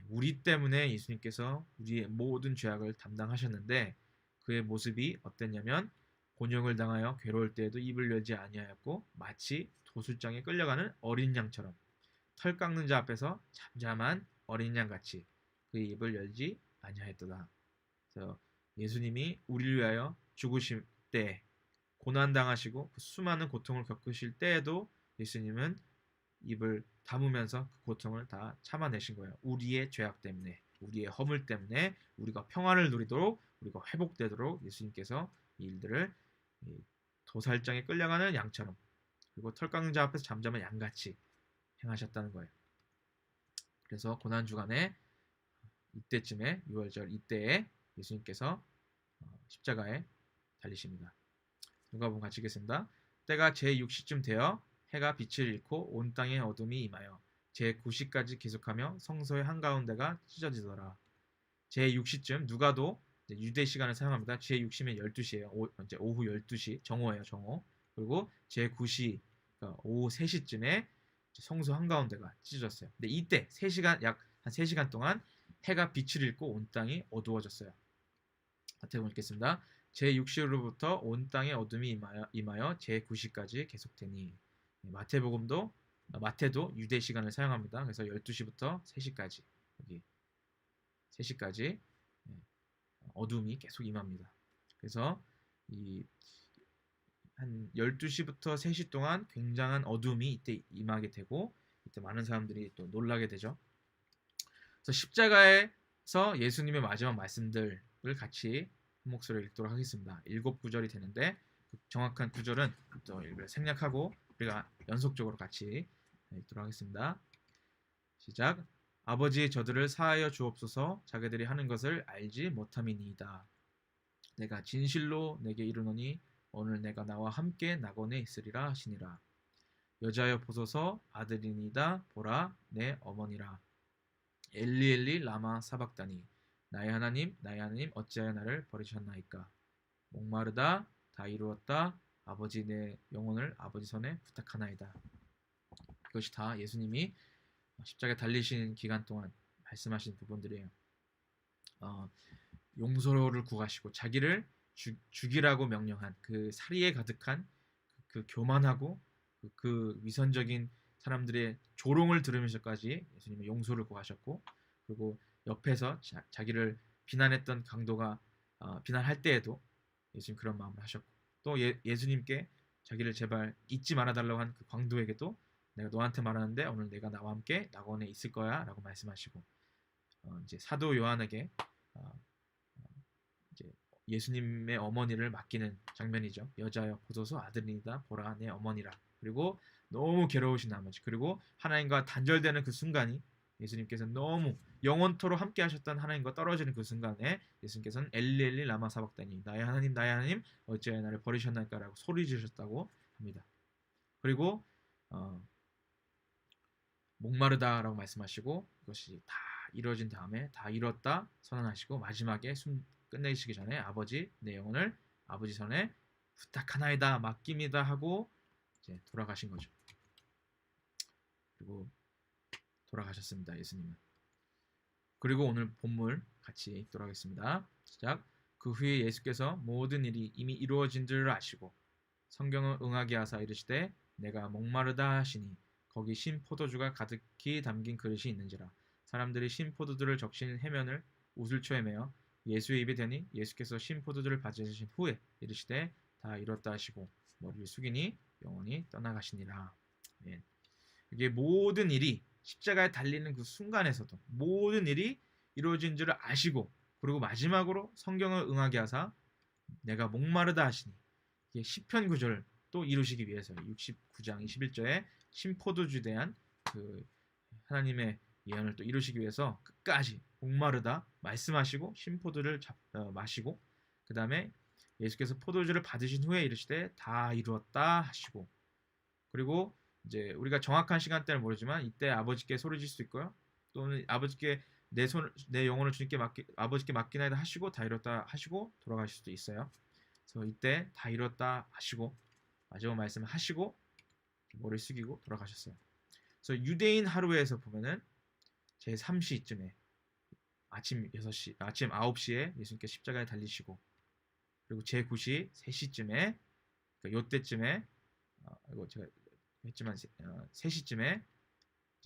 우리 때문에 예수님께서 우리의 모든 죄악을 담당하셨는데 그의 모습이 어땠냐면 곤욕을 당하여 괴로울 때에도 입을 열지 아니하였고 마치 도수장에 끌려가는 어린 양처럼 털 깎는 자 앞에서 잠잠한 어린 양같이 그의 입을 열지 아니하였도다. 그래서 예수님이 우리를 위하여 죽으실 때 고난당하시고 그 수많은 고통을 겪으실 때에도 예수님은 입을 다무면서 그 고통을 다 참아내신 거예요. 우리의 죄악 때문에 우리의 허물 때문에 우리가 평안을 누리도록 우리가 회복되도록 예수님께서 이 일들을 도살장에 끌려가는 양처럼 그리고 털 깎는 자 앞에서 잠잠한 양같이 행하셨다는 거예요. 그래서 고난주간에 이때쯤에 6월절 이때에 예수님께서 십자가에 달리십니다. 누가복음 같이 읽겠습니다. 때가 제6시쯤 되어 해가 빛을 잃고 온 땅에 어둠이 임하여 제9시까지 계속하며 성소의 한가운데가 찢어지더라. 제6시쯤 누가도 유대 시간을 사용합니다. 제6시면 12시예요. 이제 오후 12시 정오예요. 정오. 그리고 제9시 그러니까 오후 3시쯤에 성소 한가운데가 찢어졌어요. 근데 이때 3시간 약 한 3시간 동안 해가 빛을 잃고 온 땅이 어두워졌어요. 마태복음 읽겠습니다. 제6시로부터 온 땅에 어둠이 임하여 제9시까지 계속되니. 마태도 유대 시간을 사용합니다. 그래서 12시부터 3시까지 여기 3시까지 어둠이 계속 임합니다. 그래서 한 12시부터 3시 동안 굉장한 어둠이 이때 임하게 되고 이때 많은 사람들이 또 놀라게 되죠. 그래서 십자가에서 예수님의 마지막 말씀들을 같이 한 목소리로 읽도록 하겠습니다. 7구절이 되는데 정확한 구절은 또 생략하고 우리가 연속적으로 같이 읽도록 하겠습니다. 시작. 아버지 저들을 사하여 주옵소서. 자기들이 하는 것을 알지 못함이니이다. 내가 진실로 내게 이르노니 오늘 내가 나와 함께 낙원에 있으리라 하시니라. 여자여 보소서 아들이니다 보라 내 어머니라. 엘리 엘리 라마 사박다니 나의 하나님 어찌하여 나를 버리셨나이까. 목마르다 다 이루었다 아버지 내 영혼을 아버지 손에 부탁하나이다. 이것이 다 예수님이 십자가에 달리신 기간 동안 말씀하신 부분들이에요. 용서를 구하시고 자기를 죽이라고 명령한 그 사리에 가득한 그 교만하고 그 위선적인 사람들의 조롱을 들으면서까지 예수님은 용서를 구하셨고, 그리고 옆에서 자기를 비난했던 강도가 비난할 때에도 예수님 그런 마음을 하셨고, 또 예수님께 자기를 제발 잊지 말아달라고 한 그 광도에게도 내가 너한테 말하는데 오늘 내가 나와 함께 낙원에 있을 거야 라고 말씀하시고, 이제 사도 요한에게 이제 예수님의 어머니를 맡기는 장면이죠. 여자여 보소서 아들이다 보라 내 어머니라. 그리고 너무 괴로우신 나머지, 그리고 하나님과 단절되는 그 순간이 예수님께서 너무 영원토록 함께 하셨던 하나님과 떨어지는 그 순간에 예수님께서는 엘리 엘리 라마 사박다니 나의 하나님 어찌하여 나를 버리셨나이까 라고 소리 지르셨다고 합니다. 그리고 목마르다 라고 말씀하시고 이것이 다 이루어진 다음에 다 이뤘다 선언하시고 마지막에 끝내시기 전에 아버지 내 영혼을 아버지 손에 부탁하나이다 맡깁니다 하고 이제 돌아가신 거죠. 그리고 돌아가셨습니다. 예수님은. 그리고 오늘 본문 같이 읽도록 하겠습니다. 시작. 그 후에 예수께서 모든 일이 이미 이루어진 줄 아시고 성경을 응하게 하사 이르시되 내가 목마르다 하시니 거기 신 포도주가 가득히 담긴 그릇이 있는지라. 사람들이 신 포도주를 적신 해면을 우슬초에 매어 예수의 입에 대니 예수께서 신 포도주를 받으신 후에 이르시되 다 이뤘다 하시고 머리를 숙이니 영원히 떠나가시니라. 아멘. 이게 모든 일이 십자가에 달리는 그 순간에서도 모든 일이 이루어진 줄을 아시고, 그리고 마지막으로 성경을 응하게 하사 내가 목마르다 하시니, 이게 시편 구절 또 이루시기 위해서 69장 21절에 신포도주에 대한 그 하나님의 예언을 또 이루시기 위해서 끝까지 목마르다 말씀하시고 신포도를 마시고, 그 다음에 예수께서 포도주를 받으신 후에 이르시되 다 이루었다 하시고, 그리고 이제 우리가 정확한 시간대를 모르지만 이때 아버지께 소리질 수 있고요, 또는 아버지께 내 영혼을 주님께 아버지께 맡기나이다 하시고 다 이뤘다 하시고 돌아가실 수도 있어요. 그래서 이때 다 이뤘다 하시고 마지막 말씀을 하시고 머리를 숙이고 돌아가셨어요. 그래서 유대인 하루에서 보면은 제 3시쯤에 아침 9시에 예수님께 십자가에 달리시고, 그리고 제 9시 3시쯤에 그러니까 요때쯤에 이거 제가 했지만 3시쯤에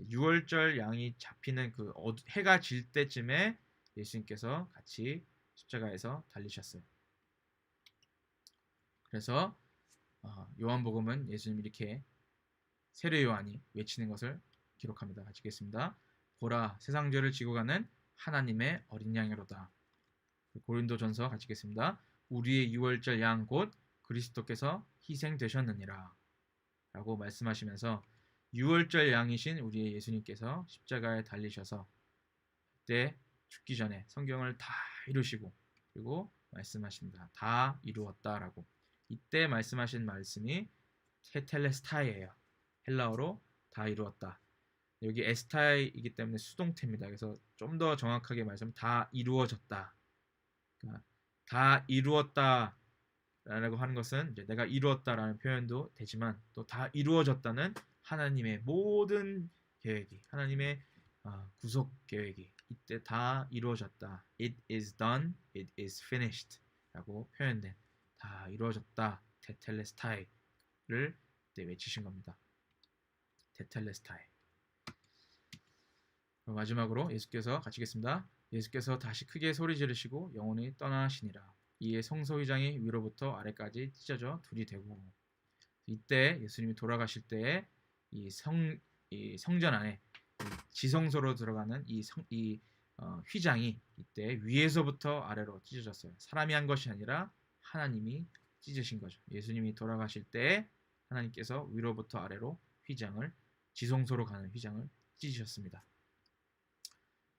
6월절 양이 잡히는 그 해가 질 때쯤에 예수님께서 같이 십자가에서 달리셨어요. 그래서 요한복음은 예수님이 이렇게 세례 요한이 외치는 것을 기록합니다. 같이 읽겠습니다. 보라 세상 죄를 지고 가는 하나님의 어린 양이로다. 고린도전서 같이 읽겠습니다. 우리의 6월절 양 곧 그리스도께서 희생되셨느니라 라고 말씀하시면서 6월절 양이신 우리의 예수님께서 십자가에 달리셔서 그때 죽기 전에 성경을 다 이루시고 그리고 말씀하십니다. 다 이루었다라고. 이때 말씀하신 말씀이 테텔레스타이예요. 헬라어로 다 이루었다. 여기 에스타이이기 때문에 수동태입니다. 그래서 좀 더 정확하게 말하자면 다 이루어졌다. 그러니까 다 이루었다 라고 하는 것은 이제 내가 이루었다라는 표현도 되지만 또 다 이루어졌다는 하나님의 모든 계획이, 하나님의 구속 계획이 이때 다 이루어졌다. It is done, it is finished 라고 표현된 다 이루어졌다. 테텔레스타이를 이때 외치신 겁니다. 테텔레스타이. 마지막으로 예수께서 같이 읽겠습니다. 예수께서 다시 크게 소리 지르시고 영혼이 떠나시니라. 이에 성소휘장이 위로부터 아래까지 찢어져 둘이 되고, 이때 예수님이 돌아가실 때에 이 성전 안에 지성소로 들어가는 이 휘장이 이때 위에서부터 아래로 찢어졌어요. 사람이 한 것이 아니라 하나님이 찢으신 거죠. 예수님이 돌아가실 때에 하나님께서 위로부터 아래로 휘장을, 지성소로 가는 휘장을 찢으셨습니다.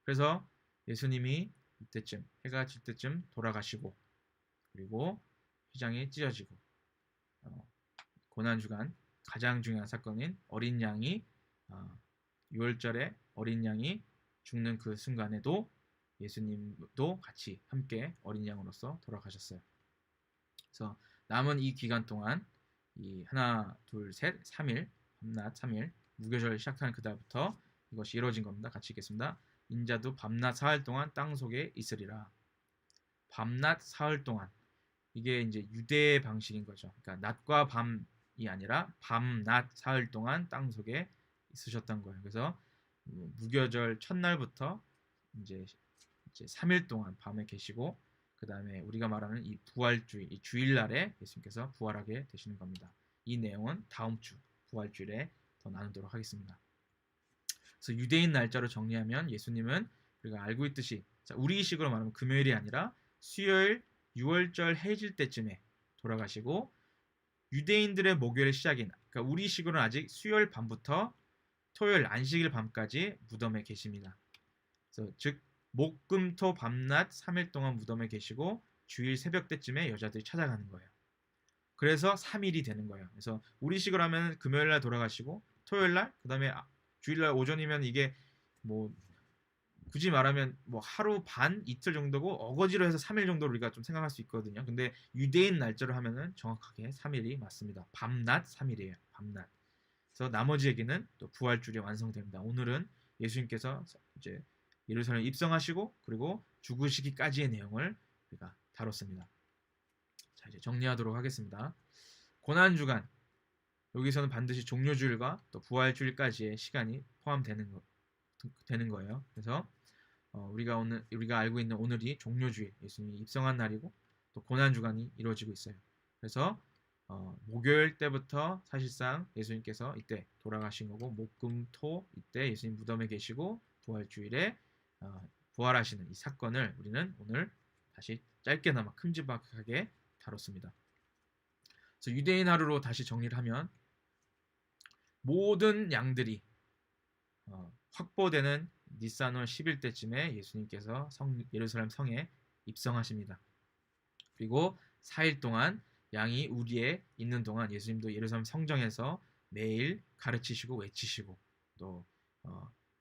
그래서 예수님이 이때쯤, 해가 질 때쯤 돌아가시고, 그리고 휘장이 찢어지고, 고난주간 가장 중요한 사건인 어린 양이 6월절에 어린 양이 죽는 그 순간에도 예수님도 같이 함께 어린 양으로서 돌아가셨어요. 그래서 남은 이 기간 동안 이 하나, 둘, 셋, 3일, 밤낮 3일 무교절 시작하는 그날부터 이것이 이루어진 겁니다. 같이 읽겠습니다. 인자도 밤낮 사흘 동안 땅 속에 있으리라. 밤낮 사흘 동안, 이게 이제 유대의 방식인 거죠. 그러니까 낮과 밤이 아니라 밤낮 사흘 동안 땅 속에 있으셨던 거예요. 그래서 무교절 첫날부터 이제 3일 동안 밤에 계시고, 그 다음에 우리가 말하는 이 부활주일, 이 주일날에 예수님께서 부활하게 되시는 겁니다. 이 내용은 다음 주 부활주일에 더 나누도록 하겠습니다. 그래서 유대인 날짜로 정리하면 예수님은 우리가 알고 있듯이, 우리식으로 말하면 금요일이 아니라 수요일 6월절 해질 때쯤에 돌아가시고, 유대인들의 목요일 시작인, 그러니까 우리식으로는 아직 수요일 밤부터 토요일 안식일 밤까지 무덤에 계십니다. 그래서 즉 목금토 밤낮 3일 동안 무덤에 계시고 주일 새벽 때쯤에 여자들이 찾아가는 거예요. 그래서 3일이 되는 거예요. 그래서 우리식으로 하면 금요일날 돌아가시고 토요일날, 그 다음에 주일날 오전이면 이게 뭐 굳이 말하면 뭐 하루 반, 이틀 정도고, 어거지로 해서 3일 정도로 우리가 좀 생각할 수 있거든요. 근데 유대인 날짜로 하면은 정확하게 3일이 맞습니다. 밤낮 3일이에요. 밤낮. 그래서 나머지 얘기는 또 부활주일에 완성됩니다. 오늘은 예수님께서 이제 예루살렘 입성하시고 그리고 죽으시기까지의 내용을 우리가 다뤘습니다. 자, 이제 정리하도록 하겠습니다. 고난주간, 여기서는 반드시 종료주일과 또 부활주일까지의 시간이 포함되는 거예요. 그래서 우리가 알고 있는 오늘이 종료주일, 예수님이 입성한 날이고 또 고난주간이 이루어지고 있어요. 그래서 목요일 때부터 사실상 예수님께서 이때 돌아가신 거고, 목금토 이때 예수님 무덤에 계시고 부활주일에 부활하시는 이 사건을 우리는 오늘 다시 짧게나마 큼지막하게 다뤘습니다. 그래서 유대인 하루로 다시 정리를 하면, 모든 양들이 확보되는 니산월 10일때쯤에 예수님께서 예루살렘 성에 입성하십니다. 그리고 4일 동안 양이 우리에 있는 동안 예수님도 예루살렘 성정에서 매일 가르치시고 외치시고 또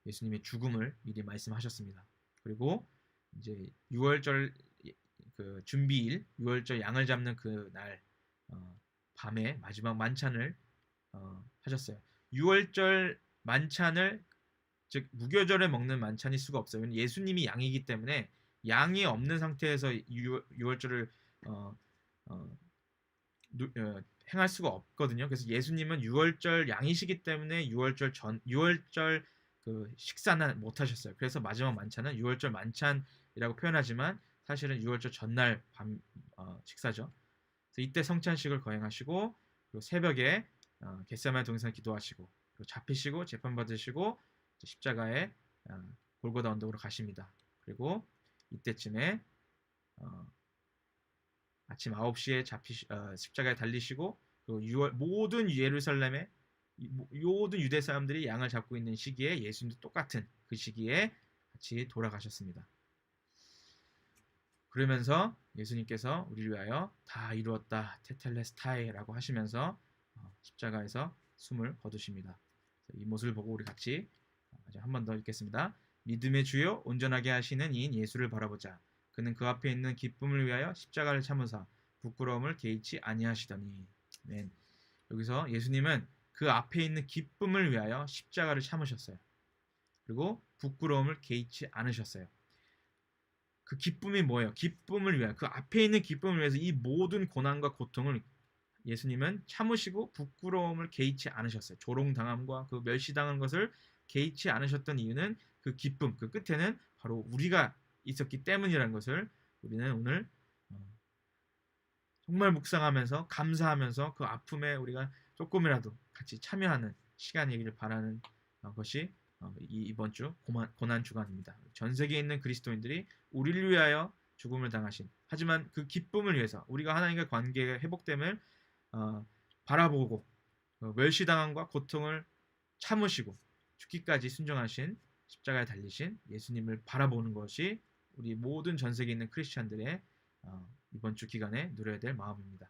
예수님의 죽음을 미리 말씀하셨습니다. 그리고 이제 6월절 그 준비일, 6월절 양을 잡는 그 날 밤에 마지막 만찬을 하셨어요. 6월절 만찬을, 즉 무교절에 먹는 만찬일 수가 없어요. 예수님이 양이기 때문에 양이 없는 상태에서 6월절을 행할 수가 없거든요. 그래서 예수님은 6월절 양이시기 때문에 6월절 그 식사는 못 하셨어요. 그래서 마지막 만찬은 6월절 만찬이라고 표현하지만 사실은 6월절 전날 밤 식사죠. 그래서 이때 성찬식을 거행하시고, 그리고 새벽에 겟세마네 동산에 기도하시고, 그리고 잡히시고 재판받으시고 십자가에 골고다 언덕으로 가십니다. 그리고 이때쯤에 아침 9시에 십자가에 달리시고, 그리고 모든 예루살렘의 모든 유대 사람들이 양을 잡고 있는 시기에 예수님도 똑같은 그 시기에 같이 돌아가셨습니다. 그러면서 예수님께서 우리를 위하여 다 이루었다 테텔레스타이라고 하시면서 십자가에서 숨을 거두십니다. 이 모습을 보고 우리 같이 한 번 더 읽겠습니다. 믿음의 주요 온전하게 하시는 이인 예수를 바라보자. 그는 그 앞에 있는 기쁨을 위하여 십자가를 참으사 부끄러움을 개의치 아니하시더니. 네. 여기서 예수님은 그 앞에 있는 기쁨을 위하여 십자가를 참으셨어요. 그리고 부끄러움을 개의치 않으셨어요. 그 기쁨이 뭐예요? 기쁨을 위하여, 그 앞에 있는 기쁨을 위해서 이 모든 고난과 고통을 예수님은 참으시고 부끄러움을 개의치 않으셨어요. 조롱당함과 그 멸시당한 것을 개의치 않으셨던 이유는 그 기쁨, 그 끝에는 바로 우리가 있었기 때문이라는 것을 우리는 오늘 정말 묵상하면서 감사하면서 그 아픔에 우리가 조금이라도 같이 참여하는 시간이길 바라는 것이 이번 주 고난 주간입니다. 전 세계에 있는 그리스도인들이 우리를 위하여 죽음을 당하신, 하지만 그 기쁨을 위해서 우리가 하나님과 관계의 회복됨을 바라보고 멸시당함과 고통을 참으시고 죽기까지 순종하신, 십자가에 달리신 예수님을 바라보는 것이 우리 모든 전 세계에 있는 크리스찬들의 이번 주 기간에 누려야 될 마음입니다.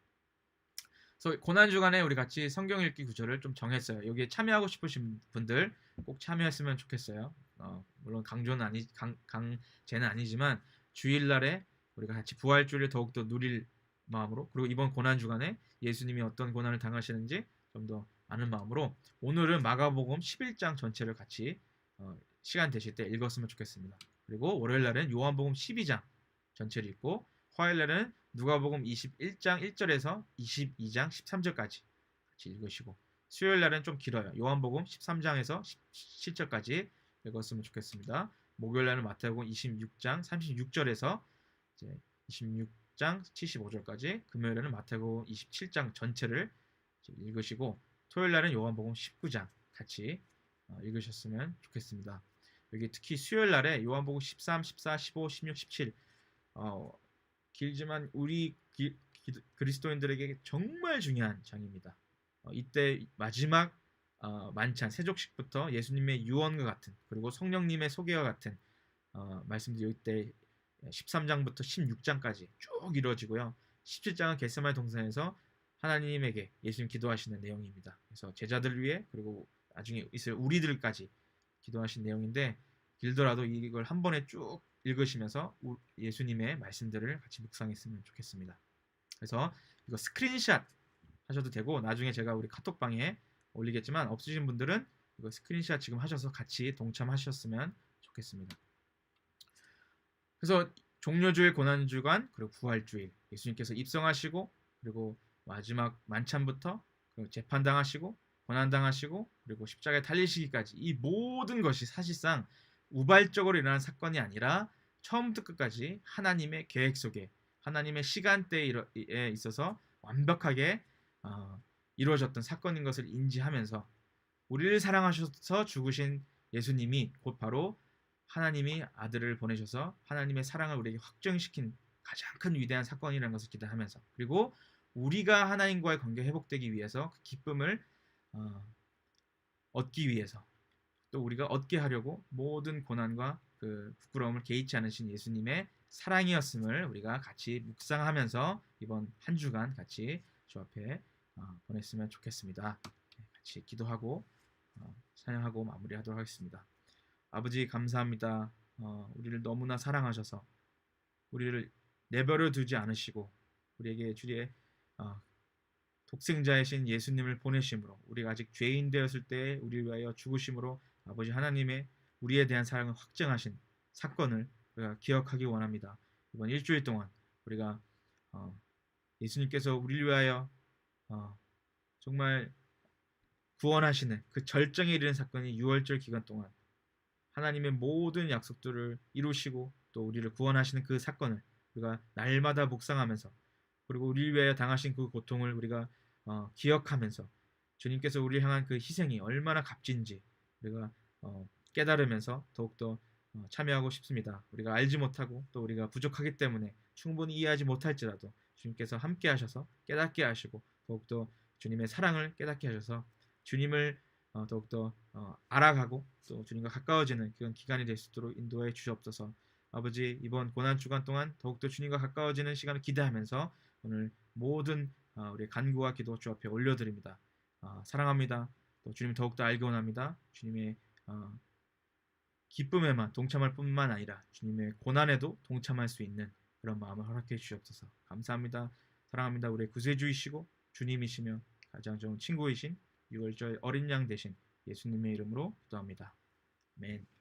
그래서 고난 주간에 우리 같이 성경 읽기 구절을 좀 정했어요. 여기에 참여하고 싶으신 분들 꼭 참여했으면 좋겠어요. 물론 강제는 아니지만 주일날에 우리가 같이 부활주일을 더욱더 누릴 마음으로, 그리고 이번 고난 주간에 예수님이 어떤 고난을 당하시는지 좀 더 아는 마음으로 오늘은 마가복음 11장 전체를 같이 시간 되실 때 읽었으면 좋겠습니다. 그리고 월요일날은 요한복음 12장 전체를 읽고, 화요일날은 누가복음 21장 1절에서 22장 13절까지 같이 읽으시고, 수요일날은 좀 길어요. 요한복음 13장에서 17절까지 읽었으면 좋겠습니다. 목요일날은 마태복음 26장 36절에서 26장 75절까지, 금요일에는 마태복음 27장 전체를 읽으시고, 토요일날은 요한복음 19장 같이 읽으셨으면 좋겠습니다. 여기 특히 수요일날에 요한복음 13, 14, 15, 16, 17 길지만 우리 그리스도인들에게 정말 중요한 장입니다. 이때 마지막 만찬 세족식부터 예수님의 유언과 같은, 그리고 성령님의 소개와 같은 말씀들이 이때 13장부터 16장까지 쭉 이루어지고요. 17장은 겟세마네 동산에서 하나님에게 예수님 기도하시는 내용입니다. 그래서 제자들 위해, 그리고 나중에 있을 우리들까지 기도하신 내용인데, 길더라도 이걸 한 번에 쭉 읽으시면서 예수님의 말씀들을 같이 묵상했으면 좋겠습니다. 그래서 이거 스크린샷 하셔도 되고, 나중에 제가 우리 카톡방에 올리겠지만 없으신 분들은 이거 스크린샷 지금 하셔서 같이 동참하셨으면 좋겠습니다. 그래서 종료주일, 고난주간, 그리고 부활주일, 예수님께서 입성하시고, 그리고 마지막 만찬부터 재판당하시고 고난당하시고 그리고 십자가에 달리시기까지, 이 모든 것이 사실상 우발적으로 일어난 사건이 아니라 처음부터 끝까지 하나님의 계획 속에, 하나님의 시간대에 있어서 완벽하게 이루어졌던 사건인 것을 인지하면서, 우리를 사랑하셔서 죽으신 예수님이 곧 바로 하나님이 아들을 보내셔서 하나님의 사랑을 우리에게 확증시킨 가장 큰 위대한 사건이라는 것을 기대하면서, 그리고 우리가 하나님과의 관계 회복되기 위해서 그 기쁨을 얻기 위해서, 또 우리가 얻게 하려고 모든 고난과 그 부끄러움을 개의치 않으신 예수님의 사랑이었음을 우리가 같이 묵상하면서 이번 한 주간 같이 주 앞에 보냈으면 좋겠습니다. 같이 기도하고 찬양하고 마무리하도록 하겠습니다. 아버지 감사합니다. 우리를 너무나 사랑하셔서 우리를 내버려 두지 않으시고 우리에게 주의 독생자이신 예수님을 보내심으로, 우리가 아직 죄인 되었을 때 우리를 위하여 죽으심으로 아버지 하나님의 우리에 대한 사랑을 확증하신 사건을 우리가 기억하기 원합니다. 이번 일주일 동안 우리가 예수님께서 우리를 위하여 정말 구원하시는 그 절정에 이르는 사건이 6월절 기간 동안 하나님의 모든 약속들을 이루시고 또 우리를 구원하시는 그 사건을 우리가 날마다 묵상하면서, 그리고 우리를 위하여 당하신 그 고통을 우리가 기억하면서 주님께서 우리를 향한 그 희생이 얼마나 값진지 우리가 깨달으면서 더욱더 참여하고 싶습니다. 우리가 알지 못하고 또 우리가 부족하기 때문에 충분히 이해하지 못할지라도 주님께서 함께 하셔서 깨닫게 하시고 더욱더 주님의 사랑을 깨닫게 하셔서 주님을 더욱더 알아가고 또 주님과 가까워지는 그런 기간이 될 수 있도록 인도해 주시옵소서. 아버지, 이번 고난 주간 동안 더욱더 주님과 가까워지는 시간을 기대하면서 오늘 모든 우리 간구와 기도 주 앞에 올려드립니다. 사랑합니다. 또 주님 더욱더 알기 원합니다. 주님의 기쁨에만 동참할 뿐만 아니라 주님의 고난에도 동참할 수 있는 그런 마음을 허락해 주시옵소서. 감사합니다. 사랑합니다. 우리의 구세주이시고 주님이시며 가장 좋은 친구이신 6월절 어린 양 되신 예수님의 이름으로 기도합니다. 아멘.